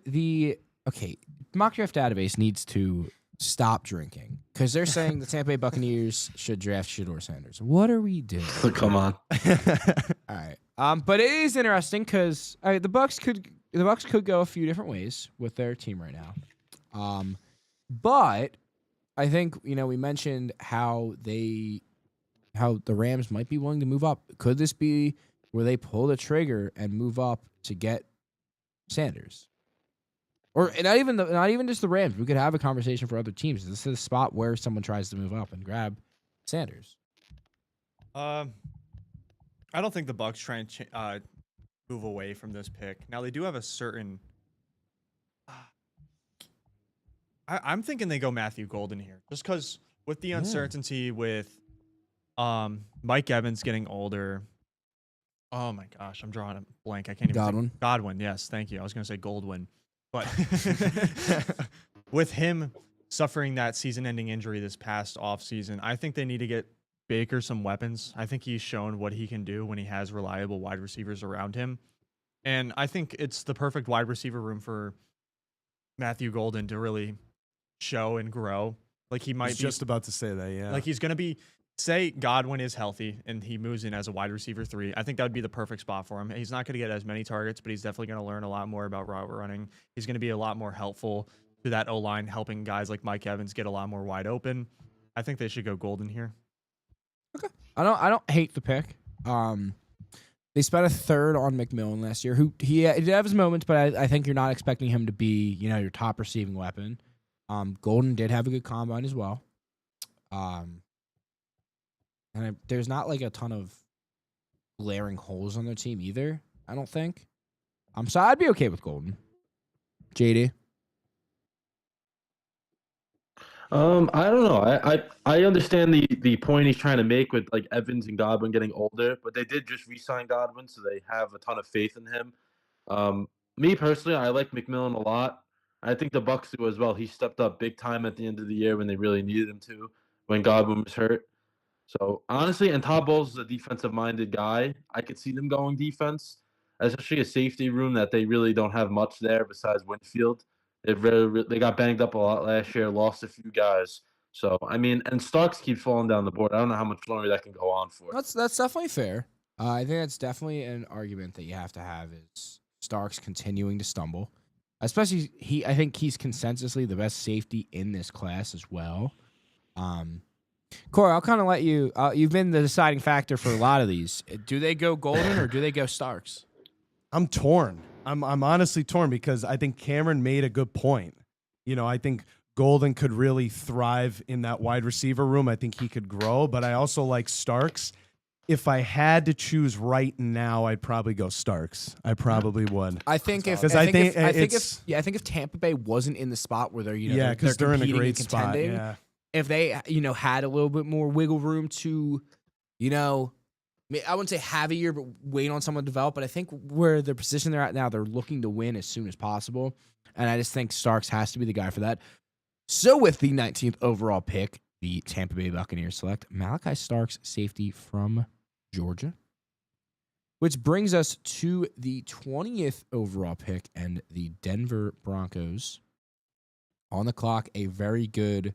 mock draft database needs to stop drinking because they're saying the Tampa Bay Buccaneers should draft Shedeur Sanders. What are we doing? Come on. All right. But it is interesting because the Bucks could go a few different ways with their team right now. But I think we mentioned how the Rams might be willing to move up. Could this be where they pull the trigger and move up to get Sanders? Or not even just the Rams. We could have a conversation for other teams. This is a spot where someone tries to move up and grab Sanders. I don't think the Bucks try and move away from this pick. Now they do have a certain. I'm thinking they go Matthew Golden here, just because with the uncertainty with Mike Evans getting older. Oh my gosh, I'm drawing a blank. I can't even. Godwin. Godwin, yes, thank you. I was going to say Goldwyn, but with him suffering that season-ending injury this past offseason, I think they need to get Baker some weapons. I think he's shown what he can do when he has reliable wide receivers around him. And I think it's the perfect wide receiver room for Matthew Golden to really show and grow. Like he might be just about to say that, yeah. like he's going to be, say Godwin is healthy and he moves in as a wide receiver 3. I think that would be the perfect spot for him. He's not going to get as many targets, but he's definitely going to learn a lot more about route running. He's going to be a lot more helpful to that O-line, helping guys like Mike Evans get a lot more wide open. I think they should go Golden here. Okay. I don't hate the pick. They spent a third on McMillan last year, who he did have his moments, but I think you're not expecting him to be, your top receiving weapon. Golden did have a good combine as well. There's not like a ton of glaring holes on their team either, I don't think. So I'd be okay with Golden. JD? I don't know. I understand the point he's trying to make with like Evans and Godwin getting older, but they did just re-sign Godwin, so they have a ton of faith in him. Me personally, I like McMillan a lot. I think the Bucks do as well. He stepped up big time at the end of the year when they really needed him to, when Godwin was hurt. So honestly, and Todd Bowles is a defensive-minded guy. I could see them going defense, especially a safety room that they really don't have much there besides Winfield. They got banged up a lot last year, lost a few guys. So, and Starks keeps falling down the board. I don't know how much longer that can go on for. That's definitely fair. I think that's definitely an argument that you have to have is Starks continuing to stumble. Especially, I think he's consensusly the best safety in this class as well. Corey, I'll kind of let you. You've been the deciding factor for a lot of these. Do they go Golden or do they go Starks? I'm torn. I'm honestly torn because I think Cameron made a good point. I think Golden could really thrive in that wide receiver room. I think he could grow, but I also like Starks. if I had to choose right now, I'd probably go Starks. I probably would. I think if Because I I think think if I think if Tampa Bay wasn't in the spot where they're yeah, because they're they're in a competing great and spot. contending, Yeah. if they had a little bit more wiggle room to, I wouldn't say have a year, but wait on someone to develop. But I think where the position they're at now, they're looking to win as soon as possible, and I just think Starks has to be the guy for that. So with the 19th overall pick, the Tampa Bay Buccaneers select Malachi Starks, safety from Georgia. Which brings us to the 20th overall pick and the Denver Broncos. On the clock, a very good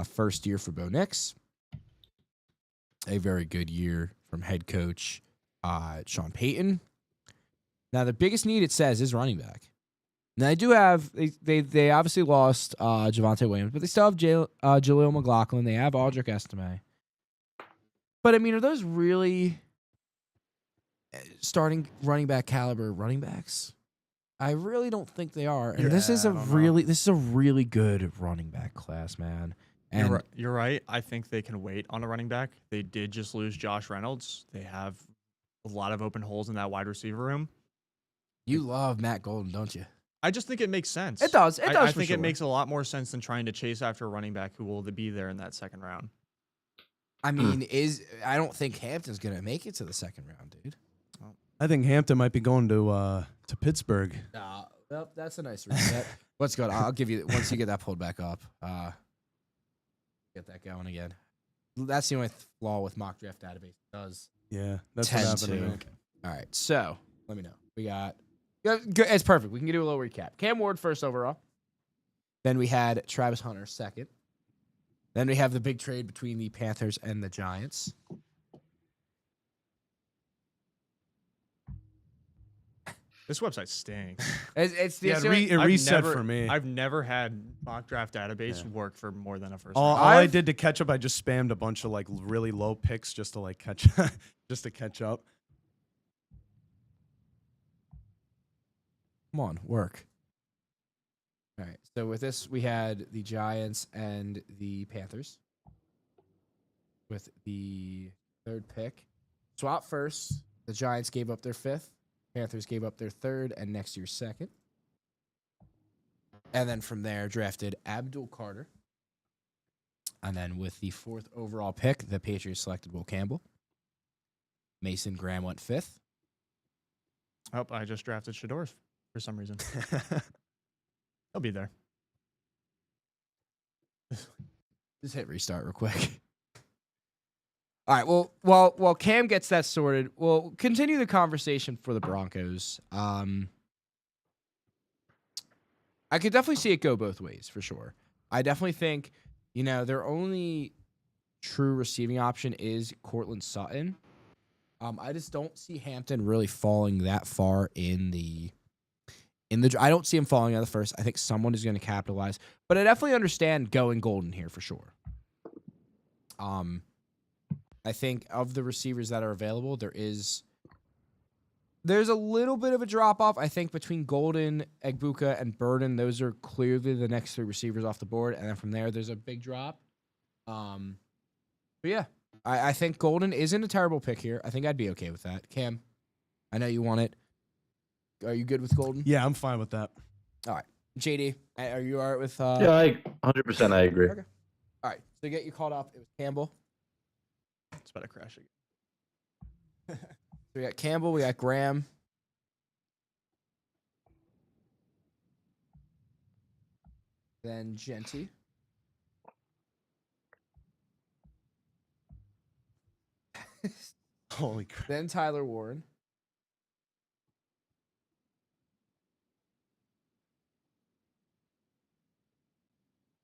first year for Bo Nix. A very good year from head coach Sean Payton. Now, the biggest need, it says, is running back. Now, they do have, they obviously lost Javonte Williams, but they still have Jaleel McLaughlin. They have Aldrick Estime. But, I mean, are those really starting running back caliber running backs? I really don't think they are. And this is a really good running back class, man. And You're right. I think they can wait on a running back. They did just lose Josh Reynolds. They have a lot of open holes in that wide receiver room. you love Matt Golden, don't you? I just think it makes sense. It does. It does. I for think sure. it makes a lot more sense than trying to chase after a running back who will be there in that second round. I mean, I don't think Hampton's gonna make it to the second round, dude. I think Hampton might be going to Pittsburgh. Well, that's a nice reset. Let's go. I'll give you once you get that pulled back up. Get that going again. That's the only flaw with mock draft database. It does Yeah, that's what 10 happened to to. me. All right, so let me know. We got. It's perfect. We can do a little recap. Cam Ward first overall. Then we had Travis Hunter second. Then we have the big trade between the Panthers and the Giants. This website stinks. It's the Yeah, it I've reset never- for me. I've never had mock draft database work for more than a first All round. I did to catch up, I just spammed a bunch of like really low picks just to like catch, just to catch up. Come on, work. All right. So with this, we had the Giants and the Panthers. With the third pick, swap first. The Giants gave up their fifth. Panthers gave up their third and next year's second. And then from there, drafted Abdul Carter. And then with the fourth overall pick, the Patriots selected Will Campbell. Mason Graham went fifth. Oh, I just drafted Shador for some reason. He'll be there. Just hit restart real quick. All right. Well, while Cam gets that sorted, we'll continue the conversation for the Broncos. I could definitely see it go both ways for sure. I definitely think, their only true receiving option is Cortland Sutton. I just don't see Hampton really falling that far in the. I don't see him falling out of the first. I think someone is going to capitalize, but I definitely understand going Golden here for sure. I think of the receivers that are available, there's a little bit of a drop off. I think between Golden, Egbuka, and Burden, those are clearly the next three receivers off the board, and then from there, there's a big drop. But yeah, I think Golden isn't a terrible pick here. I think I'd be okay with that. Cam, I know you want it. Are you good with Golden? Yeah, I'm fine with that. All right. JD, are you all right with... Yeah, I 100% I agree. Okay. All right. So to get you called up, it was Campbell. It's about to crash again. So we got Campbell. We got Graham. Then Genty. Holy crap. Then Tyler Warren.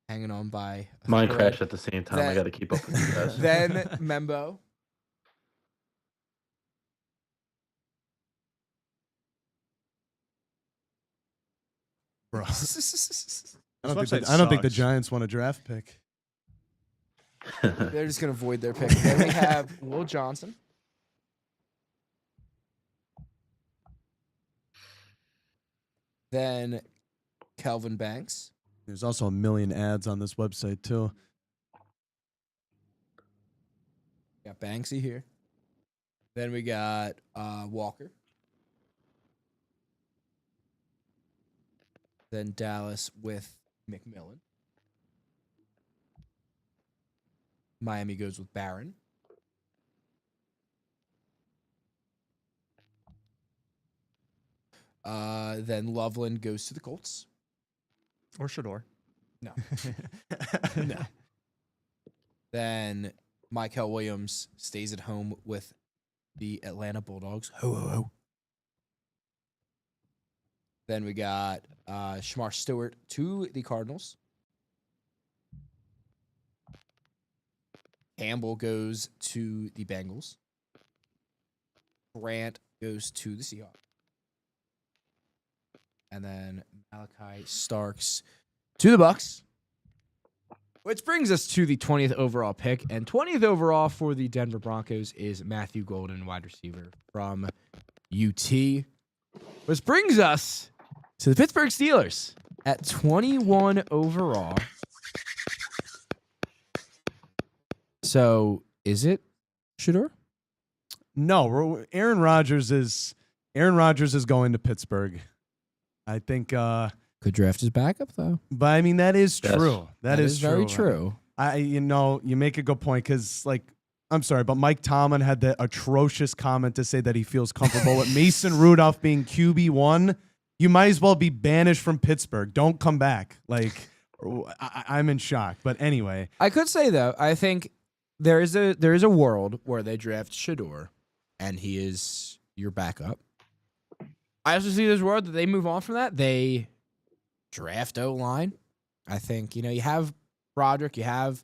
Hanging on by a Mine thread. crashed at the same time. I Then- got to keep up with you guys. Then Membo. Bro. I This don't think website I don't think the sucks. Giants want a draft pick. They're just going to void their pick. Then we have Will Johnson. Then Kelvin Banks. There's also a million ads on this website too. Got Banksy here. Then we got Walker. Then Dallas with McMillan. Miami goes with Barron. Then Loveland goes to the Colts. Or Shador. No. No. Then Michael Williams stays at home with the Atlanta Bulldogs. Ho, ho, ho. Then we got Shamar Stewart to the Cardinals. Campbell goes to the Bengals. Grant goes to the Seahawks. And then Malachi Starks to the Bucks. Which brings us to the 20th overall pick. And 20th overall for the Denver Broncos is Matthew Golden, wide receiver from UT. Which brings us to the Pittsburgh Steelers at 21 overall. So, is it Shador? No, Aaron Rodgers is going to Pittsburgh. I think Could draft his backup, though. but I mean that is Yes. true. That is true. very true. You make a good point cuz like I'm sorry, but Mike Tomlin had the atrocious comment to say that he feels comfortable with Mason Rudolph being QB1. You might as well be banished from Pittsburgh. Don't come back. Like I'm in shock. But anyway, I could say, though, I think there is a world where they draft Shador, and he is your backup. I also see this world that they move on from that. They draft O-line. I think, you have Broderick, you have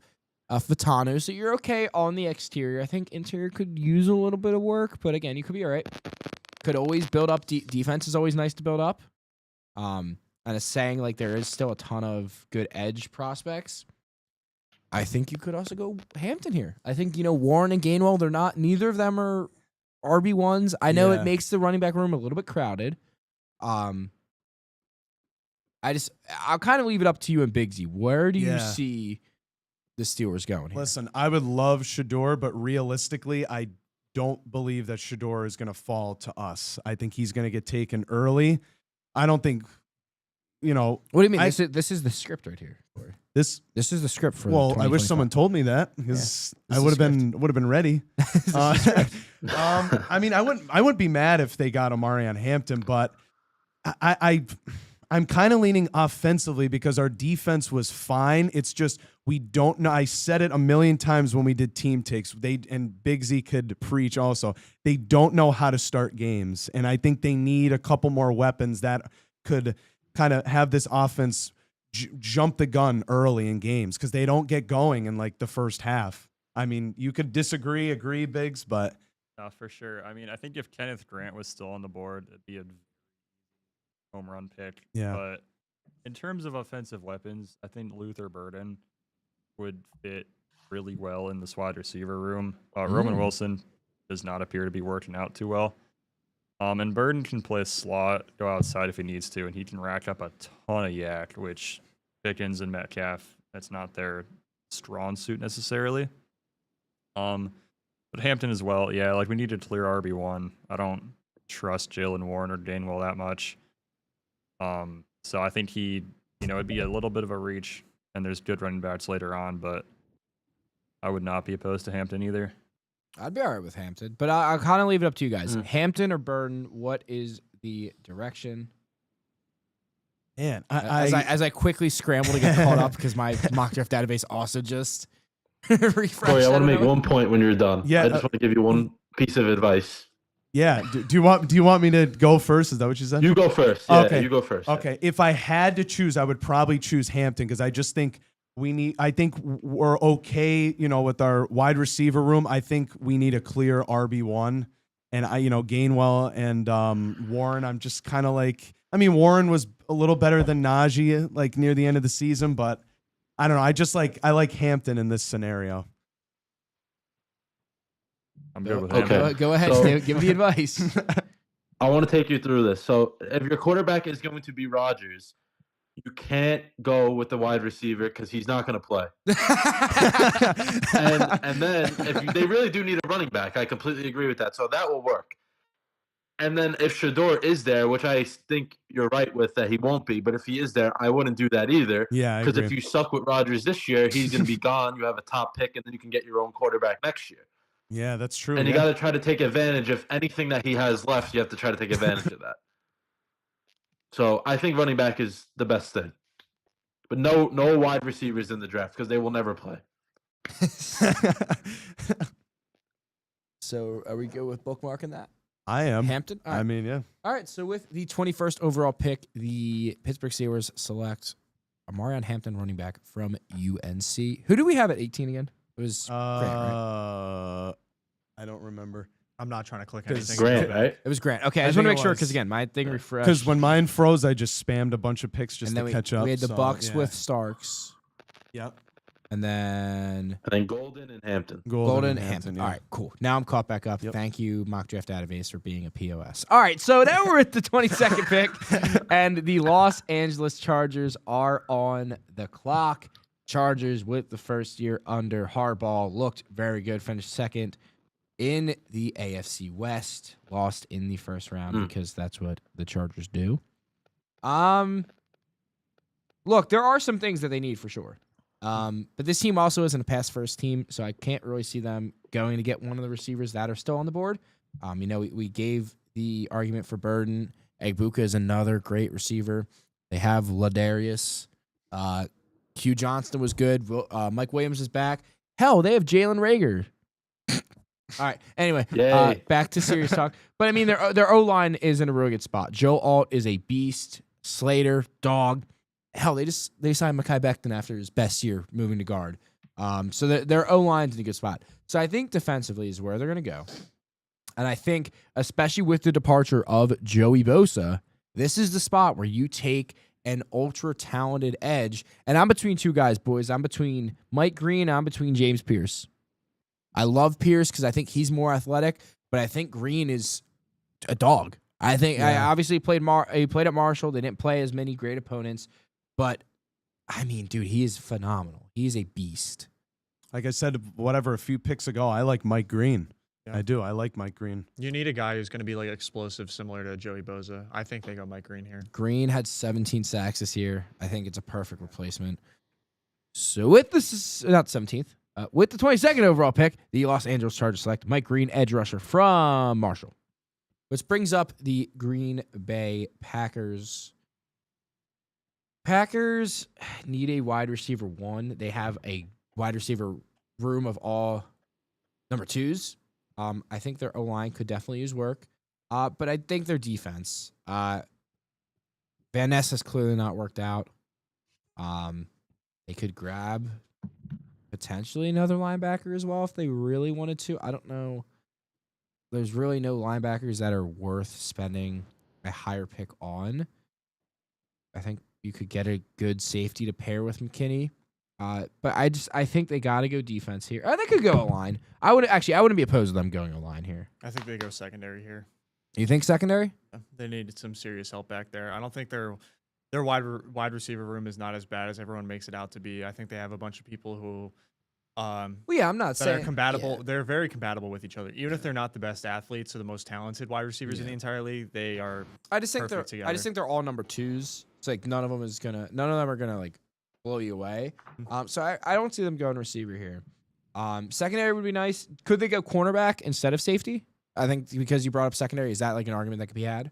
Fatano, so you're okay on the exterior. I think interior could use a little bit of work, but again, you could be all right. Could always build up. Defense is always nice to build up. And it's saying like there is still a ton of good edge prospects. I think you could also go Hampton here. I think, Warren and Gainwell, neither of them are RB1s. I know Yeah. it makes the running back room a little bit crowded. I'll kind of leave it up to you and Big Z. Where do you Yeah. see the Steelers going here? listen, I would love Shador, but realistically, I don't believe that Shador is going to fall to us. I think he's going to get taken early. I don't think, What do you mean? I- This is the script right here, Corey. this. This is the script for. Well, I wish 2025. someone told me that because This I is would have been ready. This is the script. I mean, I wouldn't be mad if they got Amari on Hampton, but I'm kind of leaning offensively because our defense was fine. It's just we don't know. I said it a million times when we did team takes. And Big Z could preach also. They don't know how to start games, and I think they need a couple more weapons that could kind of have this offense jump the gun early in games because they don't get going in like the first half. I mean, you could agree, Biggs, but For sure. I mean, I think if Kenneth Grant was still on the board, it'd be a home run pick. Yeah. But in terms of offensive weapons, I think Luther Burden would fit really well in this wide receiver room. Roman Wilson does not appear to be working out too well. And Burden can play a slot, go outside if he needs to, and he can rack up a ton of yak, which Pickens and Metcalf, that's not their strong suit necessarily. But Hampton as well, yeah, like we need to clear RB1. I don't trust Jalen Warren or Gainwell that much. So I think it'd be a little bit of a reach, and there's good running backs later on, but I would not be opposed to Hampton either. I'd be all right with Hampton, but I'll kind of leave it up to you guys. Hampton or Burden, what is the direction? man, As I quickly scramble to get caught up because my mock draft database also just refreshed. Corey, I want to make don't know. one point when you're done. Yeah, I just want to give you one piece of advice. yeah. Do you want me to go first? Is that what you said? You go first. Yeah, Okay. you go first. Okay, if I had to choose, I would probably choose Hampton because I just think I think we're okay, with our wide receiver room. I think we need a clear RB1, and Gainwell and Warren. I'm just kind of like, Warren was a little better than Najee like near the end of the season, but I don't know. I like Hampton in this scenario. I'm good with Okay. Hampton. Go ahead, So- Dave, give the advice. I want to take you through this. So if your quarterback is going to be Rodgers, you can't go with the wide receiver because he's not going to play. And then they really do need a running back, I completely agree with that. So that will work. And then if Shador is there, which I think you're right with that he won't be, but if he is there, I wouldn't do that either. Yeah, I Because if agree. you suck with Rodgers this year, he's going to be gone. You have a top pick, and then you can get your own quarterback next year. Yeah, that's true. And you yeah. got to try to take advantage of anything that he has left. You have to try to take advantage of that. So I think running back is the best thing. But no wide receivers in the draft because they will never play. So are we good with bookmarking that? I am. Hampton? All right. I mean, yeah. All right, so with the 21st overall pick, the Pittsburgh Steelers select Amarion Hampton, running back from UNC. Who do we have at 18 again? It was Grant, right? I don't remember. I'm not trying to click 'Cause anything. Grant, right? It was Grant. Okay, I I just want to think make it sure was. because again, my thing refreshed. Because when mine froze, I just spammed a bunch of picks just and to then catch up. we had the so, Bucks yeah. with Starks, Yep. and then And then Golden and Hampton. Golden and Hampton. yeah. All right, cool. Now I'm caught back up. Yep. Thank you, Mock Draft Database, for being a POS. All right, so now we're at the 22nd pick, and the Los Angeles Chargers are on the clock. Chargers with the first year under Harbaugh looked very good. Finished second in the AFC West. Lost in the first round because that's what the Chargers do. Look, there are some things that they need for sure. But this team also isn't a pass-first team, so I can't really see them going to get one of the receivers that are still on the board. We gave the argument for Burden. Egbuka is another great receiver. They have Ladarius. Q Johnston was good. Mike Williams is back. Hell, they have Jalen Rager. All right. Anyway, Yay. back to serious talk. But I mean, their O-line is in a really good spot. Joe Alt is a beast. Slater, dog. Hell, they signed Mekhi Becton after his best year moving to guard. So their O-line's in a good spot. So I think defensively is where they're going to go. And I think, especially with the departure of Joey Bosa, this is the spot where you take an ultra-talented edge. And I'm between two guys, boys. I'm between Mike Green. I'm between James Pierce. I love Pierce because I think he's more athletic, but I think Green is a dog. I think I obviously he played at Marshall. They didn't play as many great opponents, but I mean, dude, he is phenomenal. He is a beast. Like I said, a few picks ago, I like Mike Green. Yeah. I do. I like Mike Green. You need a guy who's going to be like explosive, similar to Joey Bosa. I think they go Mike Green here. Green had 17 sacks this year. I think it's a perfect replacement. So with this, not 17th, with the 22nd overall pick, the Los Angeles Chargers select Mike Green, edge rusher from Marshall. Which brings up the Green Bay Packers. Packers need a wide receiver one. They have a wide receiver room of all number twos. I think their O-line could definitely use work. But I think their defense. Van Ness has clearly not worked out. They could grab potentially another linebacker as well if they really wanted to. I don't know. There's really no linebackers that are worth spending a higher pick on. I think you could get a good safety to pair with McKinney. But I think they got to go defense here. They could go O-line. I wouldn't be opposed to them going O-line here. I think they go secondary here. You think secondary? They need some serious help back there. I don't think their wide receiver room is not as bad as everyone makes it out to be. I think they have a bunch of people who Well, yeah, I'm not that saying are compatible. yeah. They're very compatible with each other. Even if they're not the best athletes or the most talented wide receivers in the entire league, they are. I just think perfect I just together. think they're all number twos. It's like none of them are gonna like blow you away. So I don't see them going receiver here. Secondary would be nice. Could they go cornerback instead of safety? I think because you brought up secondary, is that like an argument that could be had?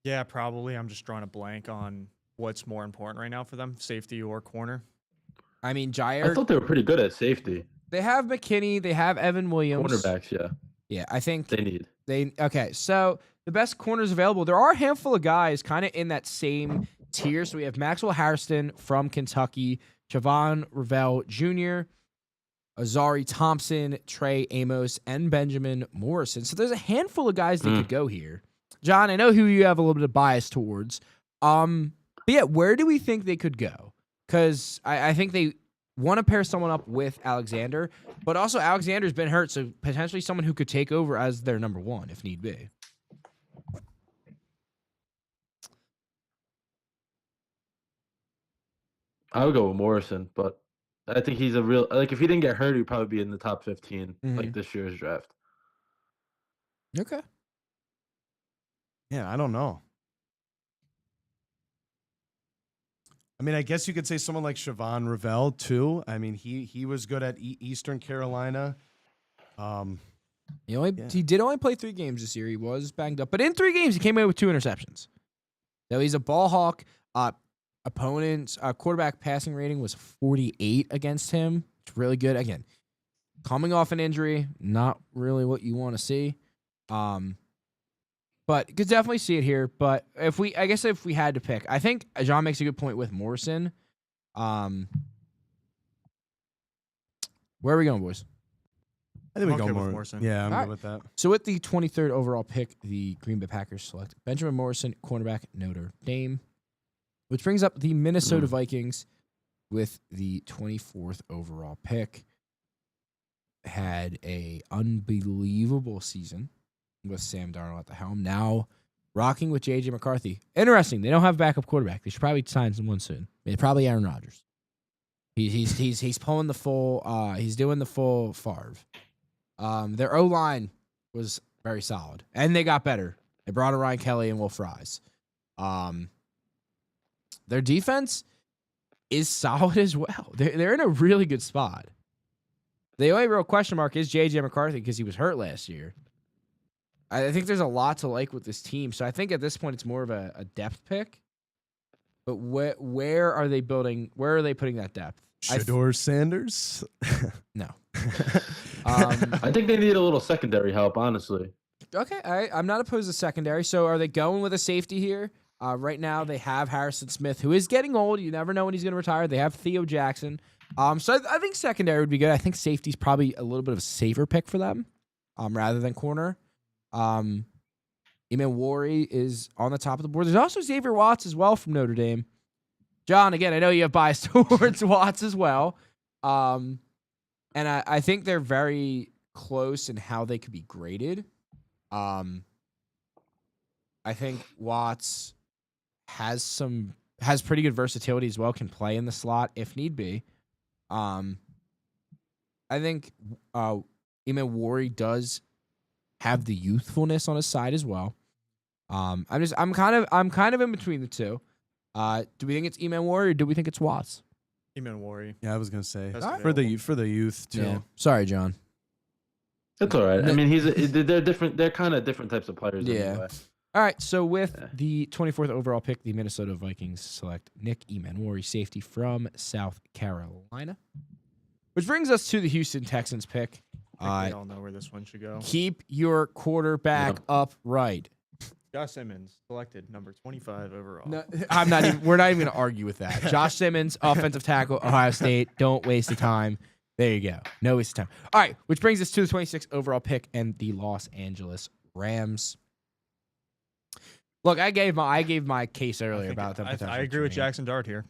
Yeah, probably. I'm just drawing a blank on what's more important right now for them, safety or corner. I mean, I Jair. thought they were pretty good at safety. They have McKinney. They have Evan Williams. Cornerbacks, yeah. Yeah, I think They need. Okay, so the best corners available. There are a handful of guys kind of in that same tier. So we have Maxwell Harrison from Kentucky, Javon Revell Jr., Azari Thompson, Trey Amos, and Benjamin Morrison. So there's a handful of guys that could go here. John, I know who you have a little bit of bias towards. But yeah, where do we think they could go? Because I think they want to pair someone up with Alexander, but also Alexander's been hurt, so potentially someone who could take over as their number one if need be. I would go with Morrison, but I think he's a real like if he didn't get hurt, he'd probably be in the top 15 like this year's draft. Okay. Yeah, I don't know. I mean, I guess you could say someone like Siobhan Ravel too. I mean, he was good at Eastern Carolina. He did only play 3 games this year. He was banged up, but in 3 games he came away with 2 interceptions. So he's a ball hawk. Opponent's quarterback passing rating was 48 against him. It's really good. Again, coming off an injury, not really what you want to see. But you could definitely see it here. But if we had to pick, I think John makes a good point with Morrison. Where are we going, boys? I think we I'm go okay with more. Morrison. Yeah, I'm All good right. with that. So with the 23rd overall pick, the Green Bay Packers select Benjamin Morrison, cornerback, Notre Dame, which brings up the Minnesota Vikings with the 24th overall pick. Had a unbelievable season with Sam Darnold at the helm. Now rocking with J.J. McCarthy. Interesting. They don't have a backup quarterback. They should probably sign someone soon. Probably Aaron Rodgers. He's pulling the full. He's doing the full Favre. Their O-line was very solid, and they got better. They brought in Ryan Kelly and Will Fries. Their defense is solid as well. They're in a really good spot. The only real question mark is J.J. McCarthy because he was hurt last year. I think there's a lot to like with this team, so I think at this point it's more of a depth pick. But where are they building? Where are they putting that depth? Shador Sanders? No. I think they need a little secondary help, honestly. Okay, I'm not opposed to secondary. So are they going with a safety here? Right now they have Harrison Smith, who is getting old. You never know when he's going to retire. They have Theo Jackson. So I think secondary would be good. I think safety's probably a little bit of a safer pick for them, rather than corner. Eamon Wari is on the top of the board. There's also Xavier Watts as well from Notre Dame. John, again, I know you have bias towards Watts as well. And I think they're very close in how they could be graded. I think Watts has pretty good versatility as well, can play in the slot if need be. I think Eamon Wari does have the youthfulness on his side as well. I'm kind of in between the two. Do we think it's Eamon Wari or do we think it's Watts? Eamon Wari. Yeah, I was gonna say Best for the available. youth too. Yeah. Sorry, John. It's all right. I mean, they're different. They're kind of different types of players. Yeah. Anyway. All right, so with the 24th overall pick, the Minnesota Vikings select Nick Eamon, safety from South Carolina. Which brings us to the Houston Texans pick. I think we all know where this one should go. Keep your quarterback upright. Josh Simmons, selected number 25 overall. No, we're not even going to argue with that. Josh Simmons, offensive tackle, Ohio State. Don't waste the time. There you go. No waste of time. All right, which brings us to the 26th overall pick and the Los Angeles Rams. Look, I gave my case earlier about them. I agree with Jackson Dart here.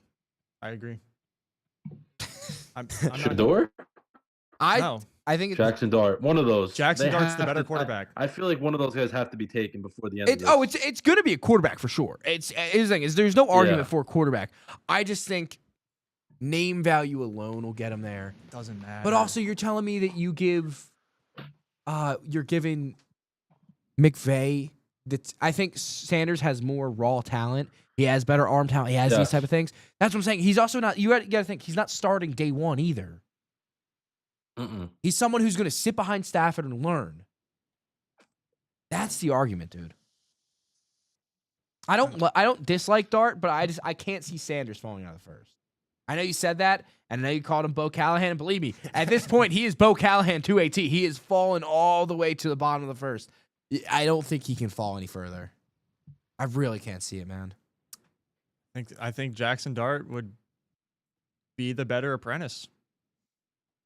I agree. I'm not, Shador? I think it's Jackson Dart, one of those. Jackson They Dart's the have better to- quarterback. I feel like one of those guys have to be taken before the end. Of this. it's going to be a quarterback for sure. It's the thing is there's no argument for a quarterback. I just think name value alone will get him there. Doesn't matter. But also, you're telling me that you're giving McVay that I think Sanders has more raw talent. He has better arm talent. He has these type of things. That's what I'm saying. He's also not. You got to think he's not starting day one either. He's someone who's going to sit behind Stafford and learn. That's the argument, dude. I don't dislike Dart, but I can't see Sanders falling out of the first. I know you said that, and I know you called him Bo Callahan, and believe me, at this point, he is Bo Callahan to a T. He has fallen all the way to the bottom of the first. I don't think he can fall any further. I really can't see it, man. I think Jackson Dart would be the better apprentice.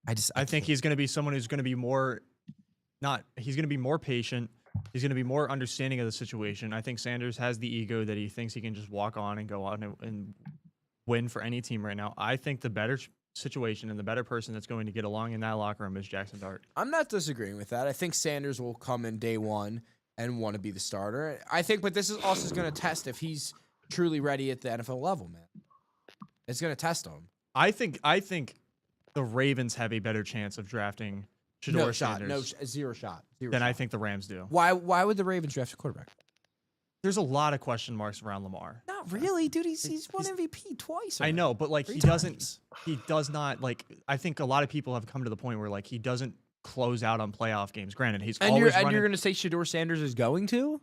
I think he's going to be someone who's going to be more he's going to be more patient. He's going to be more understanding of the situation. I think Sanders has the ego that he thinks he can just walk on and go on and win for any team right now. I think the better situation and the better person that's going to get along in that locker room is Jackson Dart. I'm not disagreeing with that. I think Sanders will come in day one and want to be the starter. I think, but this is also going to test if he's truly ready at the NFL level, man. It's going to test him. I think the Ravens have a better chance of drafting Shador No shot. Sanders Zero shot. than I think the Rams do. Why would the Ravens draft a quarterback? There's a lot of question marks around Lamar. Not really, dude. He's won MVP twice. I already. know, but like Three he times. does not like. I think a lot of people have come to the point where like he doesn't close out on playoff games. Granted, he's And always you're running. going to say Shador Sanders is going to?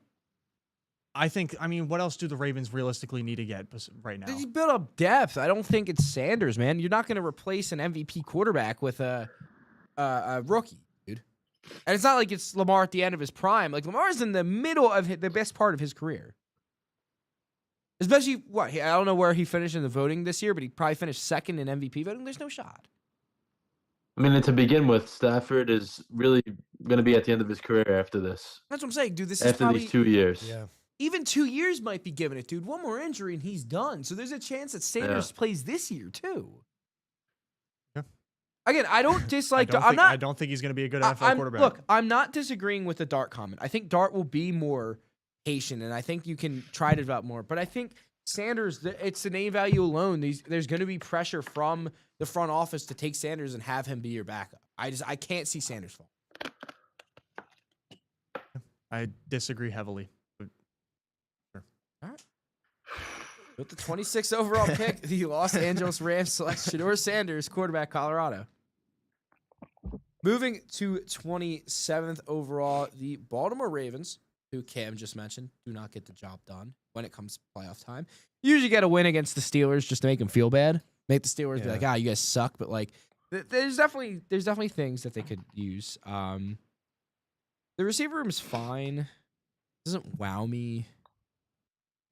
I mean, what else do the Ravens realistically need to get right now? He's built up depth. I don't think it's Sanders, man. You're not going to replace an MVP quarterback with a rookie, dude. And it's not like it's Lamar at the end of his prime. Like Lamar's in the middle of the best part of his career. Especially I don't know where he finished in the voting this year, but he probably finished second in MVP voting. There's no shot. I mean, and to begin with, Stafford is really going to be at the end of his career after this. That's what I'm saying, dude. This is After probably these 2 years. Yeah. even 2 years might be giving it, dude. One more injury and he's done. So there's a chance that Sanders plays this year too. Yeah. Again, I don't dislike. I don't think he's going to be a good NFL quarterback. Look, I'm not disagreeing with the Dart comment. I think Dart will be more patient, and I think you can try to develop more. But I think Sanders, it's the name value alone. There's going to be pressure from the front office to take Sanders and have him be your backup. I can't see Sanders fall. I disagree heavily. All right. With the 26th overall pick, the Los Angeles Rams select Shador Sanders, quarterback, Colorado. Moving to 27th overall, the Baltimore Ravens, who Cam just mentioned, do not get the job done when it comes to playoff time. You usually get a win against the Steelers just to make them feel bad. Make the Steelers be like, you guys suck. But like, there's definitely things that they could use. The receiver room is fine. Doesn't wow me.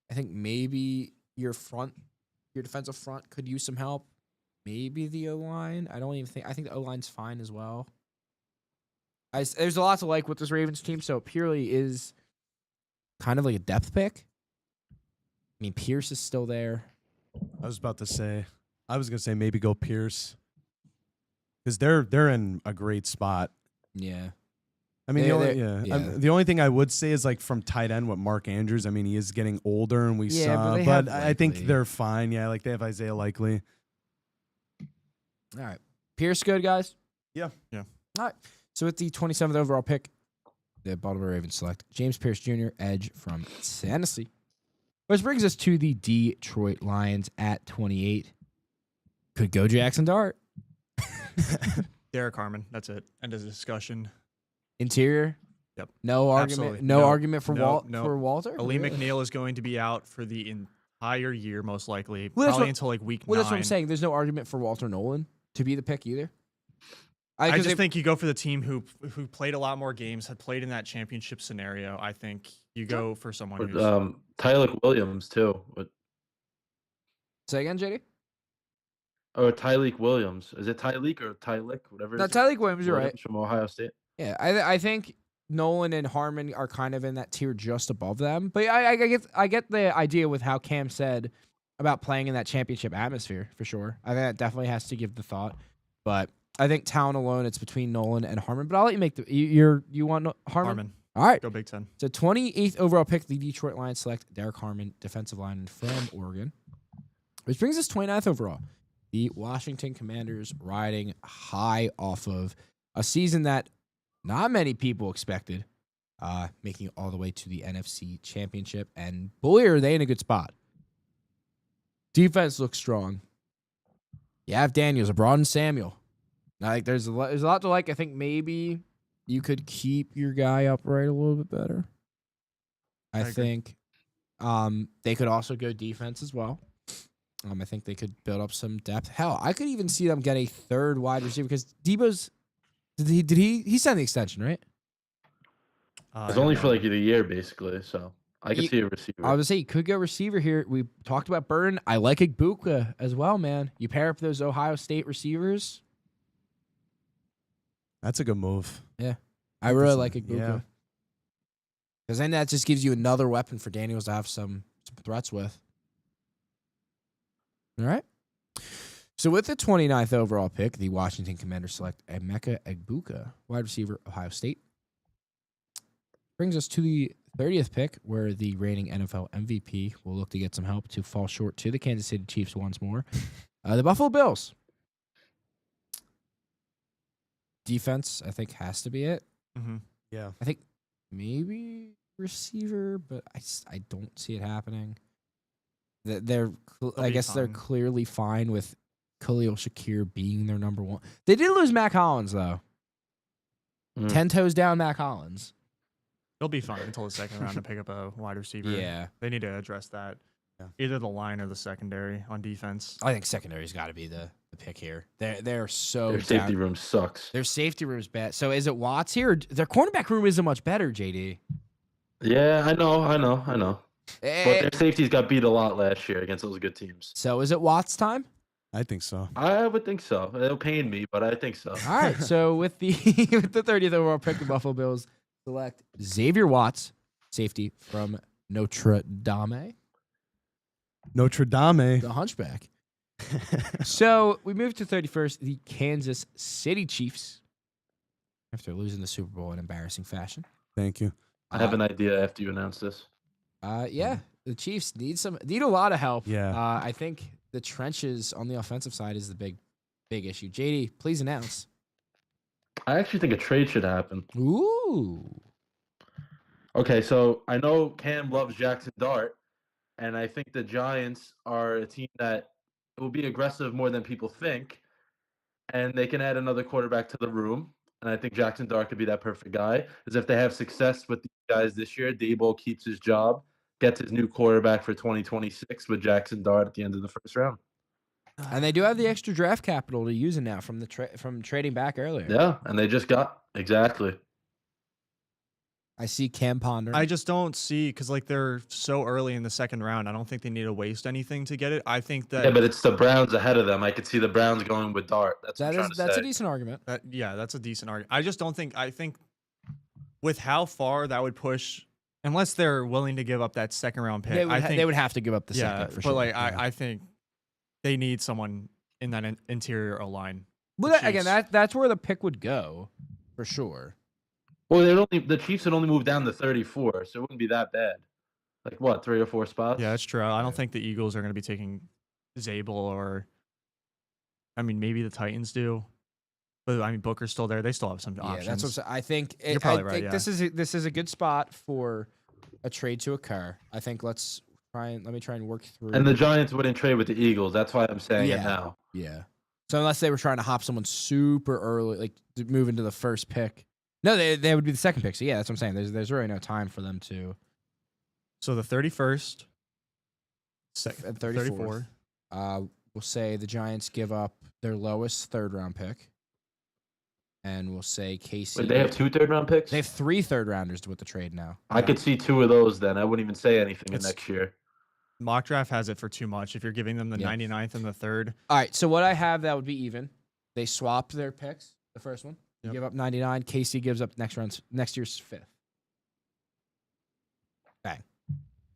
I think maybe your defensive front could use some help. Maybe the O-line. I think the O-line's fine as well. There's a lot to like with this Ravens team, so it purely is kind of like a depth pick. I mean, Pierce is still there. I was going to say maybe go Pierce. Because they're in a great spot. Yeah. I mean, Yeah. the only thing I would say is like from tight end with Mark Andrews. I mean, he is getting older, and we Yeah, saw, but they have but I think Likely. they're fine. Yeah, like they have Isaiah Likely. All right. Pierce good, guys? Yeah. Yeah. All right. So with the 27th overall pick, the Baltimore Ravens select James Pierce Jr., edge from Tennessee. Which brings us to the Detroit Lions at 28. Could go Jackson Dart. Derek Harmon. That's it. End of the discussion. Interior. Yep. No argument. Absolutely. No No. argument for No. for Walter. Ali Really? McNeil is going to be out for the entire year, most likely. Well, that's Probably what- until like week 9. Well, that's what I'm saying. There's no argument for Walter Nolan to be the pick either. I just think you go for the team who played a lot more games, had played in that championship scenario. I think you go for someone With who's Tylik Williams too. Say again, JD. Or Tyleek Williams. Is it Tyleek or Tylik? Whatever. No, it is. Tyleek Williams, you're right. Williams from Ohio State. Yeah, I think Nolan and Harmon are kind of in that tier just above them. But I get the idea with how Cam said about playing in that championship atmosphere for sure. I think that definitely has to give the thought. But I think talent alone, it's between Nolan and Harmon. But I'll let you make you want Harmon? Harmon. All right. Go Big Ten. So 28th overall pick, the Detroit Lions select Derek Harmon, defensive lineman from Oregon. Which brings us 29th overall. The Washington Commanders riding high off of a season that not many people expected, making it all the way to the NFC Championship. And boy, are they in a good spot. Defense looks strong. You have Daniels, Abroad, and Samuel. Now, like, there's a lot to like. I think maybe you could keep your guy upright a little bit better. I agree. think they could also go defense as well. I think they could build up some depth. Hell, I could even see them get a third wide receiver because Debo's did he signed the extension, right? It's only for like a year basically, so I could see a receiver. I would say you could go receiver here. We talked about Burton. I like Igbuka as well, man. You pair up those Ohio State receivers. That's a good move. I really like Igbuka. Yeah. Because then that just gives you another weapon for Daniels to have some threats with. All right. So with the 29th overall pick, the Washington Commanders select Emeka Egbuka, wide receiver, Ohio State. Brings us to the 30th pick, where the reigning NFL MVP will look to get some help to fall short to the Kansas City Chiefs once more. The Buffalo Bills. Defense, I think, has to be it. Mm-hmm. Yeah. I think maybe receiver, but I don't see it happening. I be guess they're fine. clearly fine with Khalil Shakir being their number one. They did lose Mac Hollins, though. 10 toes down Mac Hollins. They'll be fine until the second round to pick up a wide receiver. Yeah. They need to address that. Yeah. Either the line or the secondary on defense. I think secondary's got to be the pick here. They're so Their safety down. room sucks. Their safety room's bad. So is it Watts here? Or their cornerback room isn't much better, JD. Yeah, I know. But their safeties got beat a lot last year against those good teams. So is it Watts time? I think so. I would think so. It'll pain me, but I think so. All right. So with the 30th overall pick, the Buffalo Bills select Xavier Watts, safety from Notre Dame, Notre Dame. the Hunchback. So we move to 31st, the Kansas City Chiefs, after losing the Super Bowl in embarrassing fashion. Thank you. I have an idea after you announce this. Yeah, the Chiefs need a lot of help. Yeah. I think the trenches on the offensive side is the big issue. JD, please announce. I actually think a trade should happen. Ooh. Okay, so I know Cam loves Jackson Dart, and I think the Giants are a team that will be aggressive more than people think, and they can add another quarterback to the room. And I think Jackson Dart could be that perfect guy. Because if they have success with these guys this year, Dable keeps his job, gets his new quarterback for 2026 with Jackson Dart at the end of the first round. And they do have the extra draft capital to use it now from from trading back earlier. Yeah, and they just got exactly. I see Cam Ponder. I just don't see because like they're so early in the second round. I don't think they need to waste anything to get it. I think that Yeah, but it's the Browns ahead of them. I could see the Browns going with Dart. That's what I'm trying to that's say. a decent argument. that's a decent argument. I just don't think. I think with how far that would push, unless they're willing to give up that second round pick, They would have to give up the yeah. second for but sure. like Yeah. I think they need someone in that interior line. Well, the again, Chiefs. that's where the pick would go, for sure. Well, the Chiefs would only move down to 34, so it wouldn't be that bad. Like what, 3 or 4 spots? Yeah, that's true. I don't think the Eagles are going to be taking Zabel or, I mean, maybe the Titans do. But I mean, Booker's still there. They still have some Yeah, options. that's what I'm saying. I think You're probably I right, think yeah. this is a good spot for a trade to occur. I think let me try and work through. And the Giants wouldn't trade with the Eagles. That's why I'm saying Yeah. it now. Yeah. So unless they were trying to hop someone super early, like to move into the first pick. No, they would be the second pick. So yeah, that's what I'm saying. There's really no time for them to. So the 31st, At 34. We'll say the Giants give up their lowest third round pick. And we'll say KC. Wait, they have 2 third-round picks? They have 3 third rounders with the trade now. I could see 2 of those then. I wouldn't even say anything in It's- next year. Mock draft has it for too much. If you're giving them the Yeah. 99th and the third, All right, so what I have that would be even. They swap their picks. The first one, you Yep. give up 99. KC gives up next year's 5th. Bang.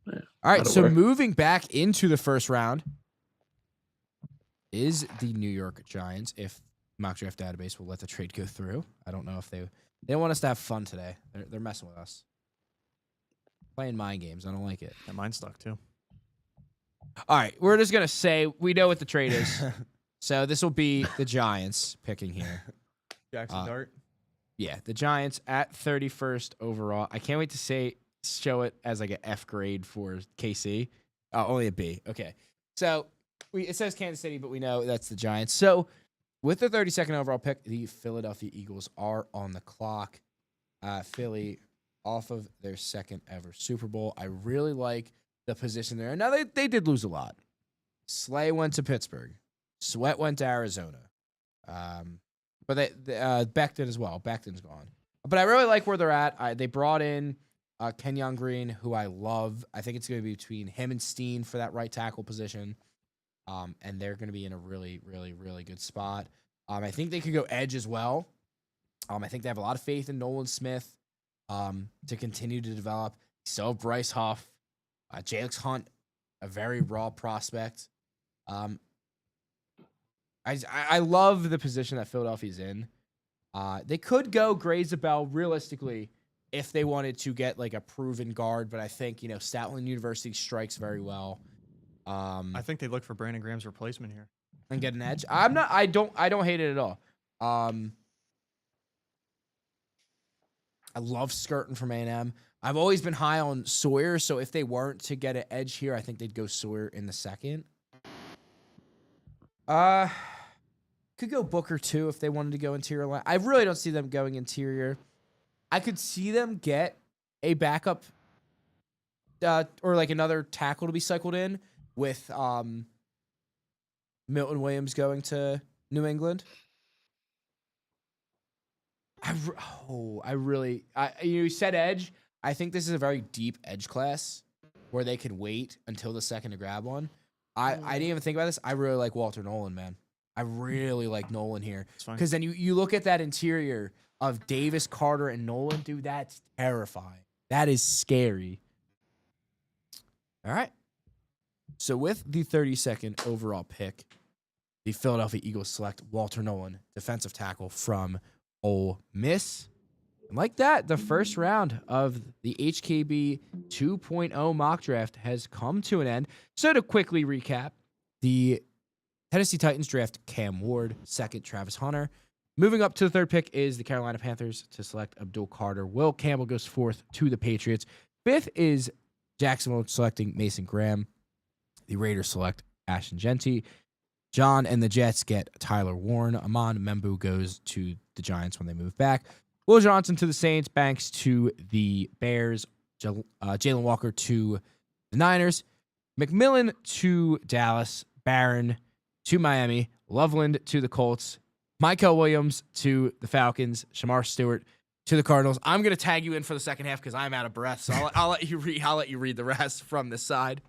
Yeah, All right, that'll so work. moving back into the first round is the New York Giants. If Mock Draft Database will let the trade go through, I don't know if they don't want us to have fun today. They're messing with us, playing mind games. I don't like it. yeah, mine stuck too. All right, we're just gonna say we know what the trade is. So this will be the Giants picking here. Jackson Uh, Dart. Yeah, the Giants at 31st overall. I can't wait to show it as like an F grade for KC. Only a B. Okay. So it says Kansas City, but we know that's the Giants. So with the 32nd overall pick, the Philadelphia Eagles are on the clock. Philly off of their second ever Super Bowl. I really like the position there. Now they did lose a lot. Slay went to Pittsburgh. Sweat went to Arizona. But Becton as well. Becton's gone. But I really like where they're at. They brought in Kenyon Green, who I love. I think it's going to be between him and Steen for that right tackle position. And they're going to be in a really, really, really good spot. I think they could go edge as well. I think they have a lot of faith in Nolan Smith to continue to develop. Still have Bryce Huff. Jalex Hunt, a very raw prospect. I love the position that Philadelphia's in. They could go Gray Zabel realistically. if they wanted to get like a proven guard, but I think, Statland University strikes very well. I think they look for Brandon Graham's replacement here. And get an edge. I don't hate it at all. I love skirting from A&M. I've always been high on Sawyer, so if they weren't to get an edge here, I think they'd go Sawyer in the second. Could go Booker too if they wanted to go interior line. I really don't see them going interior. I could see them get a backup or like another tackle to be cycled in with Milton Williams going to New England. You said edge. I think this is a very deep edge class where they could wait until the second to grab one. I didn't even think about this. I really like Walter Nolan, man. I really like Nolan here. Because then you look at that interior of Davis, Carter, and Nolan. Dude, that's terrifying. That is scary. All right. So with the 32nd overall pick, the Philadelphia Eagles select Walter Nolan, defensive tackle from Ole Miss. And like that, the first round of the HKB 2.0 mock draft has come to an end. So to quickly recap, the Tennessee Titans draft Cam Ward, second Travis Hunter. Moving up to the third pick is the Carolina Panthers to select Abdul Carter. Will Campbell goes fourth to the Patriots. Fifth is Jacksonville selecting Mason Graham. The Raiders select Ashton Genty. John and the Jets get Tyler Warren. Amon Membu goes to the Giants when they move back. Will Johnson to the Saints. Banks to the Bears. Jalen Walker to the Niners. McMillan to Dallas. Barron to Miami. Loveland to the Colts. Michael Williams to the Falcons. Shamar Stewart to the Cardinals. I'm going to tag you in for the second half because I'm out of breath, so I'll let you read the rest from this side.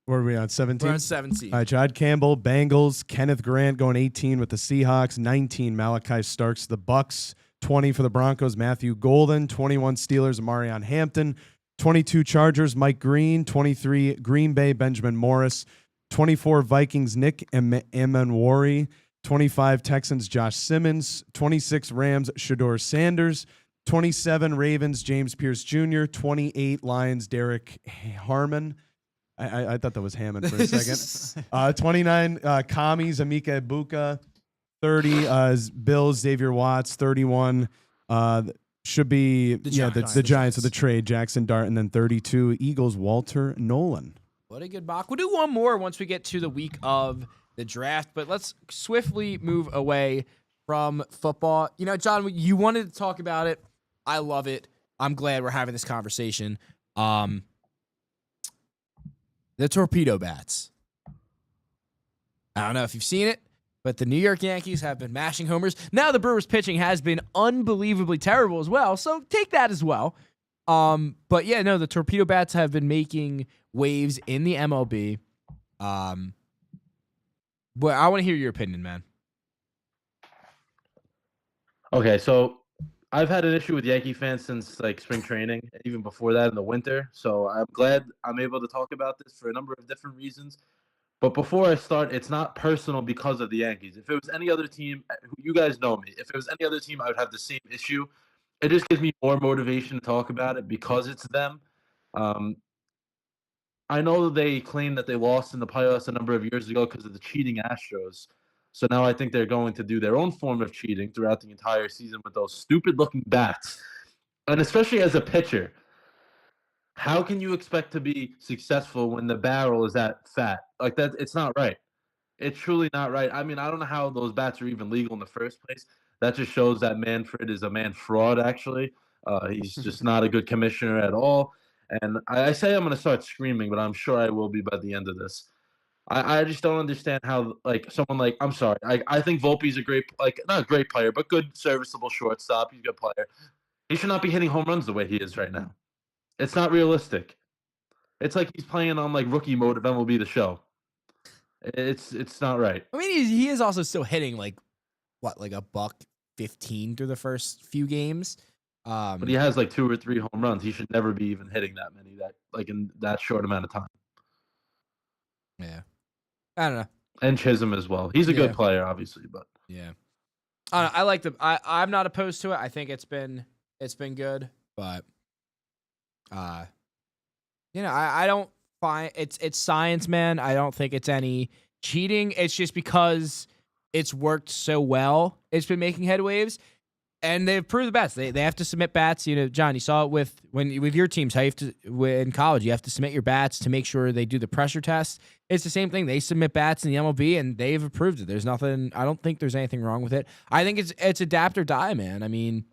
Where are we on 17? We're on 17. All right, Jod Campbell, Bengals. Kenneth Grant going 18 with the Seahawks. 19, Malachi Starks, the Bucks. 20 for the Broncos, Matthew Golden. 21, Steelers, Marion Hampton. 22, Chargers, Mike Green. 23, Green Bay, Benjamin Morris. 24, Vikings, Nick Emanwari. 25, Texans, Josh Simmons. 26, Rams, Shador Sanders. 27, Ravens, James Pierce Jr. 28, Lions, Derek Harmon. I thought that was Hammond for a second. 29, Commies, Amika Ibuka. 30, Bills, Xavier Watts. 31, should be the Giants of the trade, Jackson Dart. And then 32, Eagles, Walter Nolan. What a good mock. We'll do one more once we get to the week of the draft, but let's swiftly move away from football. John, you wanted to talk about it. I love it. I'm glad we're having this conversation. The torpedo bats. I don't know if you've seen it, but the New York Yankees have been mashing homers. Now the Brewers pitching has been unbelievably terrible as well, so take that as well. But yeah, no, the torpedo bats have been making waves in the MLB. But I want to hear your opinion, man. Okay, so I've had an issue with Yankee fans since like spring training, even before that in the winter. So I'm glad I'm able to talk about this for a number of different reasons. But before I start, it's not personal because of the Yankees. If it was any other team, you guys know me. If it was any other team, I would have the same issue. It just gives me more motivation to talk about it because it's them. I know they claim that they lost in the playoffs a number of years ago because of the cheating Astros. So now I think they're going to do their own form of cheating throughout the entire season with those stupid-looking bats. And especially as a pitcher, how can you expect to be successful when the barrel is that fat? Like that, it's not right. It's truly not right. I mean, I don't know how those bats are even legal in the first place. That just shows that Manfred is a man fraud, actually. He's just not a good commissioner at all. And I say I'm going to start screaming, but I'm sure I will be by the end of this. I just don't understand how, like, someone like, I'm sorry, I think Volpe's a great, like, not a great player, but good, serviceable shortstop. He's a good player. He should not be hitting home runs the way he is right now. It's not realistic. It's like he's playing on, like, rookie mode of MLB The Show. It's not right. I mean, he is also still hitting, like a $115 through the first few games. But he has, like, 2 or 3 home runs. He should never be even hitting that many, in that short amount of time. Yeah. I don't know. And Chisholm as well. He's a good player, obviously, but yeah. I like the. I'm not opposed to it. I think it's been good, but I don't find it's science, man. I don't think it's any cheating. It's just because it's worked so well. It's been making headwaves. And they've proved the best. They have to submit bats. John, you saw it with your teams. How you have to in college, you have to submit your bats to make sure they do the pressure test. It's the same thing. They submit bats in the MLB, and they've approved it. There's nothing. I don't think there's anything wrong with it. I think it's adapt or die, man. I mean,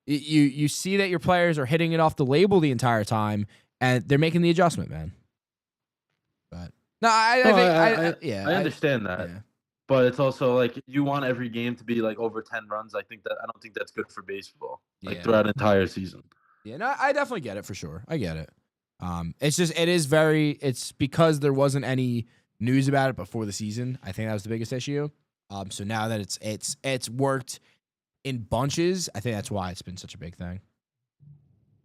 you see that your players are hitting it off the label the entire time, and they're making the adjustment, man. But no, I understand that. Yeah. But it's also like you want every game to be like over 10 runs. I don't think that's good for baseball. Like throughout an entire season. Yeah, no, I definitely get it for sure. I get it. It's because there wasn't any news about it before the season. I think that was the biggest issue. So now that it's worked in bunches, I think that's why it's been such a big thing.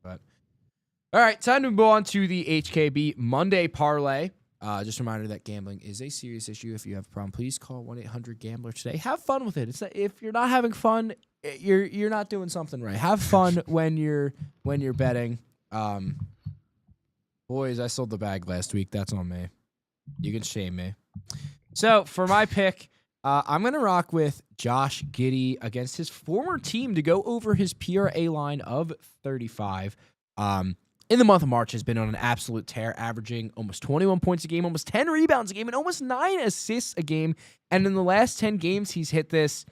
But all right, time to move on to the HKB Monday parlay. Just a reminder that gambling is a serious issue. If you have a problem, please call 1-800-GAMBLER today. Have fun with it. If you're not having fun, you're not doing something right. Have fun when you're betting. Boys, I sold the bag last week. That's on me. You can shame me. So for my pick, I'm gonna rock with Josh Giddey against his former team to go over his PRA line of 35. In the month of March has been on an absolute tear, averaging almost 21 points a game, almost 10 rebounds a game, and almost 9 assists a game. And in the last 10 games, he's hit this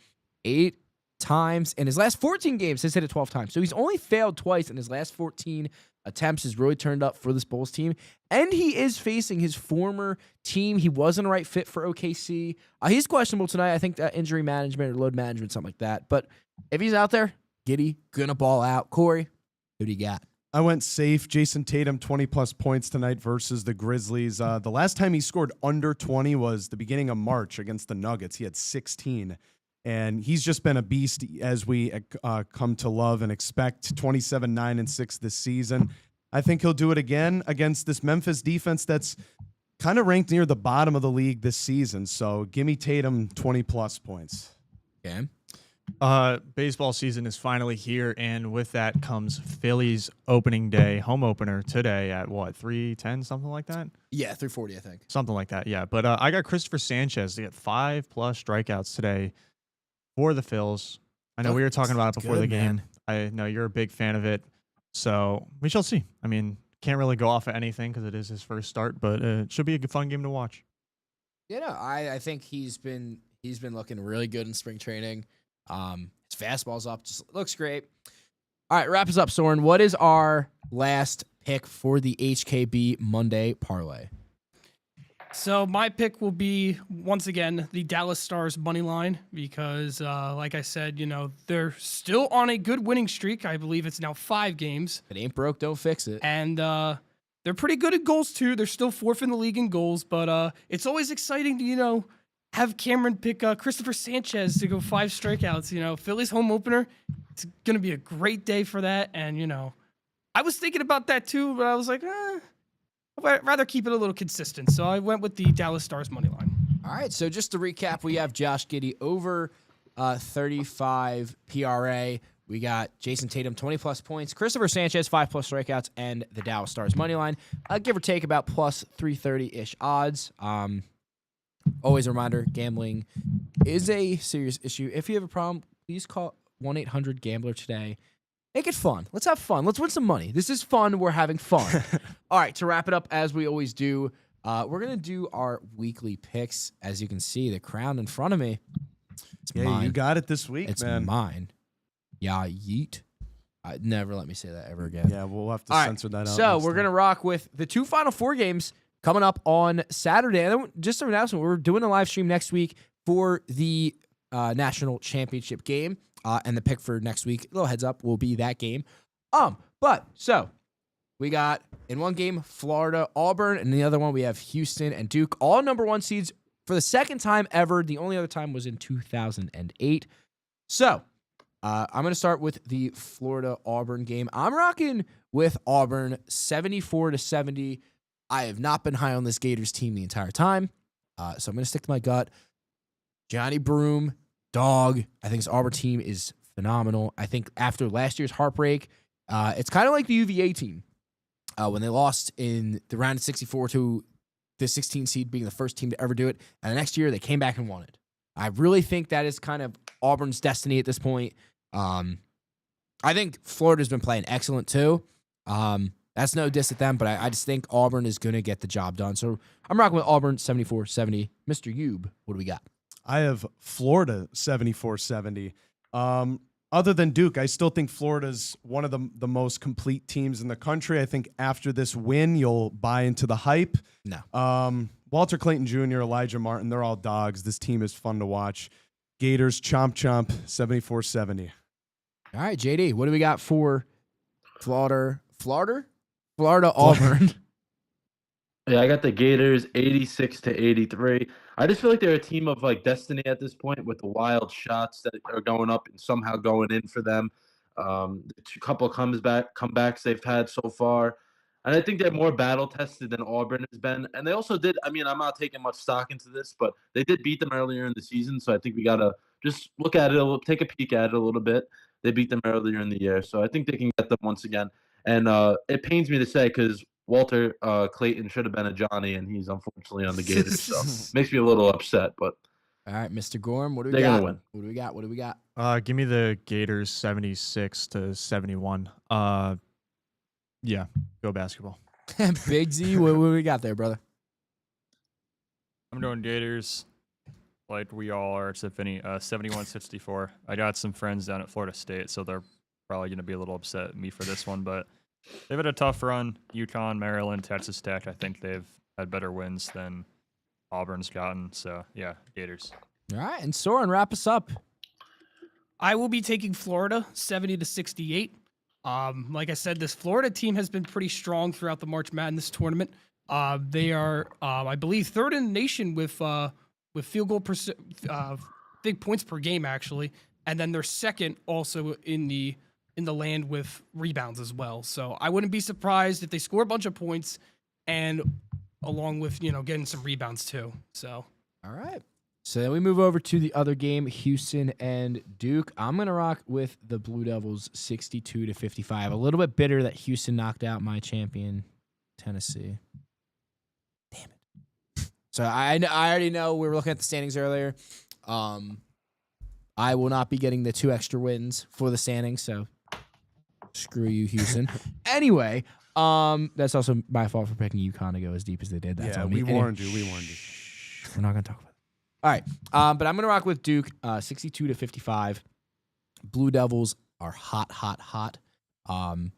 8 times. In his last 14 games, he's hit it 12 times. So he's only failed twice in his last 14 attempts. Has really turned up for this Bulls team. And he is facing his former team. He wasn't a right fit for OKC. He's questionable tonight. I think injury management or load management, something like that. But if he's out there, Giddey gonna ball out. Corey, who do you got? I went safe. Jason Tatum, 20-plus points tonight versus the Grizzlies. The last time he scored under 20 was the beginning of March against the Nuggets. He had 16. And he's just been a beast as we come to love and expect. 27, 9, and 6 this season. I think he'll do it again against this Memphis defense that's kind of ranked near the bottom of the league this season. So give me Tatum 20-plus points. Okay. Baseball season is finally here, and with that comes Phillies opening day, home opener today at what, 3:10, something like that? Yeah, 3:40, I think. Something like that, yeah. But I got Christopher Sanchez to get 5+ strikeouts today for the Phils. I know we were talking about it before the game. Man. I know you're a big fan of it, so we shall see. I mean, can't really go off of anything because it is his first start, but it should be a good, fun game to watch. Yeah, no, I think he's been looking really good in spring training. His fastball's up, just looks great. All right, wrap us up, Soren. What is our last pick for the HKB Monday parlay? So my pick will be, once again, the Dallas Stars money line because, like I said, they're still on a good winning streak. I believe it's now 5 games. If it ain't broke, don't fix it. And they're pretty good at goals, too. They're still 4th in the league in goals, but it's always exciting to, have Cameron pick Christopher Sanchez to go 5 strikeouts. Philly's home opener. It's going to be a great day for that. And, I was thinking about that too, but I was like, I'd rather keep it a little consistent. So I went with the Dallas Stars money line. All right. So just to recap, we have Josh Giddey over 35 PRA. We got Jason Tatum, 20+ points, Christopher Sanchez, 5+ strikeouts, and the Dallas Stars money line. Give or take about plus 330-ish odds. Always a reminder, gambling is a serious issue. If you have a problem, please call 1-800-GAMBLER today. Make it fun. Let's have fun. Let's win some money. This is fun. We're having fun. All right, to wrap it up, as we always do, we're going to do our weekly picks. As you can see, the crown in front of me. It's mine. You got it this week, it's man. Mine. Yeah, yeet. Never let me say that ever again. Yeah, we'll have to censor that out. So we're going to rock with the 2 Final Four games coming up on Saturday. And then just an announcement, we're doing a live stream next week for the national championship game. And the pick for next week, a little heads up, will be that game. So we got in one game, Florida, Auburn, and the other one we have Houston and Duke, all number 1 seeds for the second time ever. The only other time was in 2008. So I'm going to start with the Florida-Auburn game. I'm rocking with Auburn 74-70. I have not been high on this Gators team the entire time, so I'm going to stick to my gut. Johnny Broome, dog. I think this Auburn team is phenomenal. I think after last year's heartbreak, it's kind of like the UVA team. when they lost in the round of 64 to the 16 seed, being the first team to ever do it. And the next year, they came back and won it. I really think that is kind of Auburn's destiny at this point. I think Florida's been playing excellent too. That's no diss at them, but I just think Auburn is going to get the job done. So I'm rocking with Auburn 74-70. Mr. Youb, what do we got? I have Florida 74-70. Other than Duke, I still think Florida's one of the most complete teams in the country. I think after this win, you'll buy into the hype. No. Walter Clayton Jr., Elijah Martin, they're all dogs. This team is fun to watch. Gators, chomp, 74-70. All right, JD, what do we got for Florida Auburn? Yeah, I got the Gators 86-83. I just feel like they're a team of like destiny at this point with the wild shots that are going up and somehow going in for them. A couple of comebacks they've had so far. And I think they're more battle tested than Auburn has been. And they also did, I mean, I'm not taking much stock into this, but they did beat them earlier in the season. So I think we got to just look at it, take a peek at it a little bit. They beat them earlier in the year. So I think they can get them once again. And it pains me to say because Walter Clayton should have been a Johnny, and he's unfortunately on the Gators. So makes me a little upset. But all right, Mr. Gorham, what do we they're got? gonna win. What do we got? Give me the Gators 76-71. Yeah, go basketball. Big Z, what do we got there, brother? I'm doing Gators like we all are, except Vinny, 71-64. I got some friends down at Florida State, so they're probably going to be a little upset at me for this one, but they've had a tough run. UConn, Maryland, Texas Tech, I think they've had better wins than Auburn's gotten. So, yeah, Gators. All right, and Soren, wrap us up. I will be taking Florida 70-68. Like I said, this Florida team has been pretty strong throughout the March Madness tournament. They are, I believe, third in the nation with field goal big points per game, actually, and then they're second also in the land with rebounds as well. So I wouldn't be surprised if they score a bunch of points, and along with getting some rebounds too. So all right. So then we move over to the other game, Houston and Duke. I'm going to rock with the Blue Devils 62-55. A little bit bitter that Houston knocked out my champion, Tennessee. Damn it. So I already know we were looking at the standings earlier. I will not be getting the 2 extra wins for the standings, so screw you, Houston. Anyway, that's also my fault for picking UConn to go as deep as they did. That's on me. We warned you. We're not going to talk about it. All right, but I'm going to rock with Duke, 62-55. Blue Devils are hot. The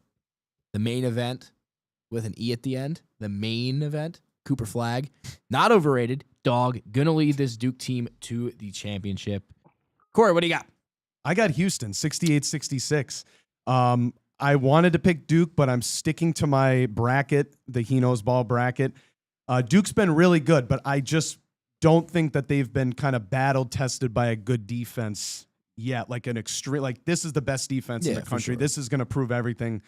main event with an E at the end, the main event, Cooper Flag, not overrated, dog, going to lead this Duke team to the championship. Corey, what do you got? I got Houston 68-66. I wanted to pick Duke, but I'm sticking to my bracket, the He Knows Ball bracket. Duke's been really good, but I just don't think that they've been kind of battle tested by a good defense yet. Like an extreme, like this is the best defense in the country. Sure. This is going to prove everything.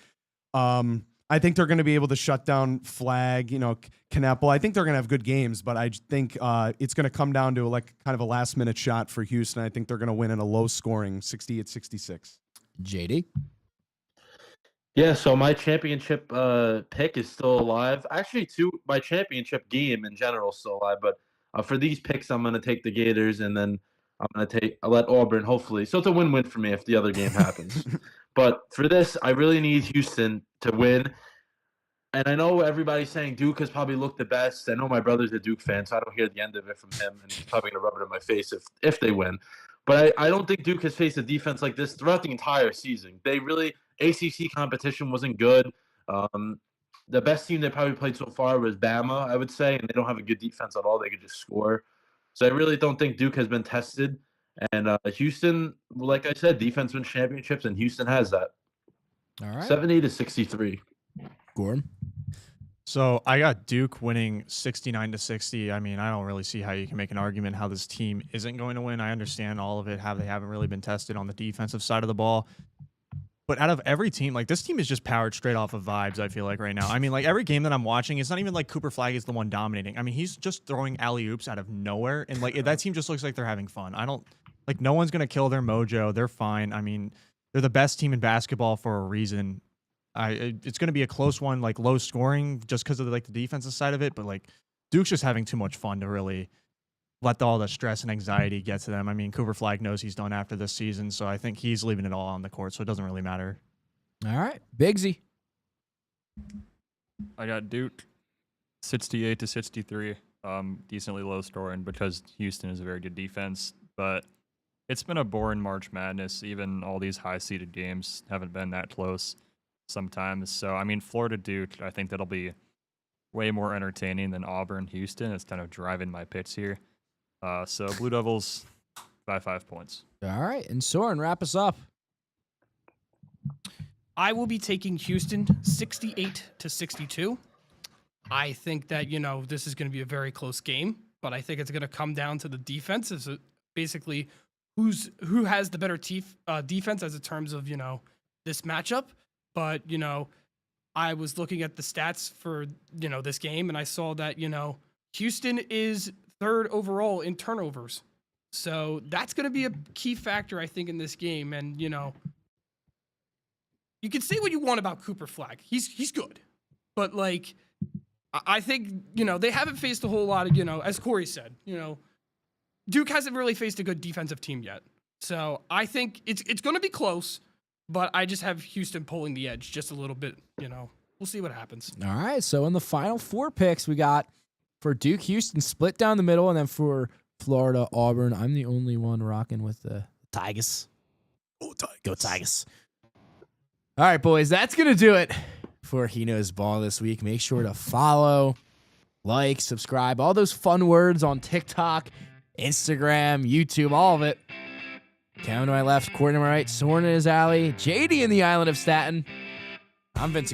I think they're going to be able to shut down Flag, Knappel. I think they're going to have good games, but I think it's going to come down to like kind of a last minute shot for Houston. I think they're going to win in a low scoring 68-66. JD? Yeah, so my championship pick is still alive. Actually, my championship game in general is still alive, but for these picks, I'm going to take the Gators, and then I'll let Auburn, hopefully. So it's a win-win for me if the other game happens. But for this, I really need Houston to win. And I know everybody's saying Duke has probably looked the best. I know my brother's a Duke fan, so I don't hear the end of it from him, and he's probably going to rub it in my face if they win. But I don't think Duke has faced a defense like this throughout the entire season. ACC competition wasn't good. The best team they probably played so far was Bama, I would say, and they don't have a good defense at all. They could just score. So I really don't think Duke has been tested. And Houston, like I said, defense wins championships, and Houston has that. All right. 70-63. Gordon? So I got Duke winning 69-60. I mean, I don't really see how you can make an argument how this team isn't going to win. I understand all of it, how they haven't really been tested on the defensive side of the ball. But out of every team, like this team is just powered straight off of vibes, I feel like right now. I mean, like every game that I'm watching, it's not even like Cooper Flag is the one dominating. I mean, he's just throwing alley-oops out of nowhere. And like that team just looks like they're having fun. No one's going to kill their mojo. They're fine. I mean, they're the best team in basketball for a reason. It's going to be a close one, like low scoring, just because of like the defensive side of it. But like Duke's just having too much fun to really let all the stress and anxiety get to them. I mean, Cooper Flag knows he's done after this season, so I think he's leaving it all on the court, so it doesn't really matter. All right, Bigsy. I got Duke 68-63. Decently low scoring because Houston is a very good defense, but it's been a boring March Madness. Even all these high-seeded games haven't been that close sometimes. So, I mean, Florida Duke, I think that'll be way more entertaining than Auburn Houston. It's kind of driving my picks here. So Blue Devils by 5 points. All right, and Soren, wrap us up. I will be taking Houston 68-62. I think that, this is going to be a very close game, but I think it's going to come down to the defense. It's basically who has the better defense as in terms of, this matchup. But, I was looking at the stats for, this game, and I saw that, Houston is third overall in turnovers. So that's going to be a key factor, I think, in this game. And, you can say what you want about Cooper Flag. He's good. But, like, I think, they haven't faced a whole lot of, as Corey said, Duke hasn't really faced a good defensive team yet. So I think it's going to be close, but I just have Houston pulling the edge just a little bit, We'll see what happens. All right, so in the final 4 picks, we got for Duke, Houston split down the middle, and then for Florida, Auburn, I'm the only one rocking with the Tigers. Go Tigers. All right, boys, that's going to do it for He Knows Ball this week. Make sure to follow, like, subscribe, all those fun words on TikTok, Instagram, YouTube, all of it. Kevin to my left, Courtney to my right, Soren in his alley, JD in the island of Staten. I'm Vince.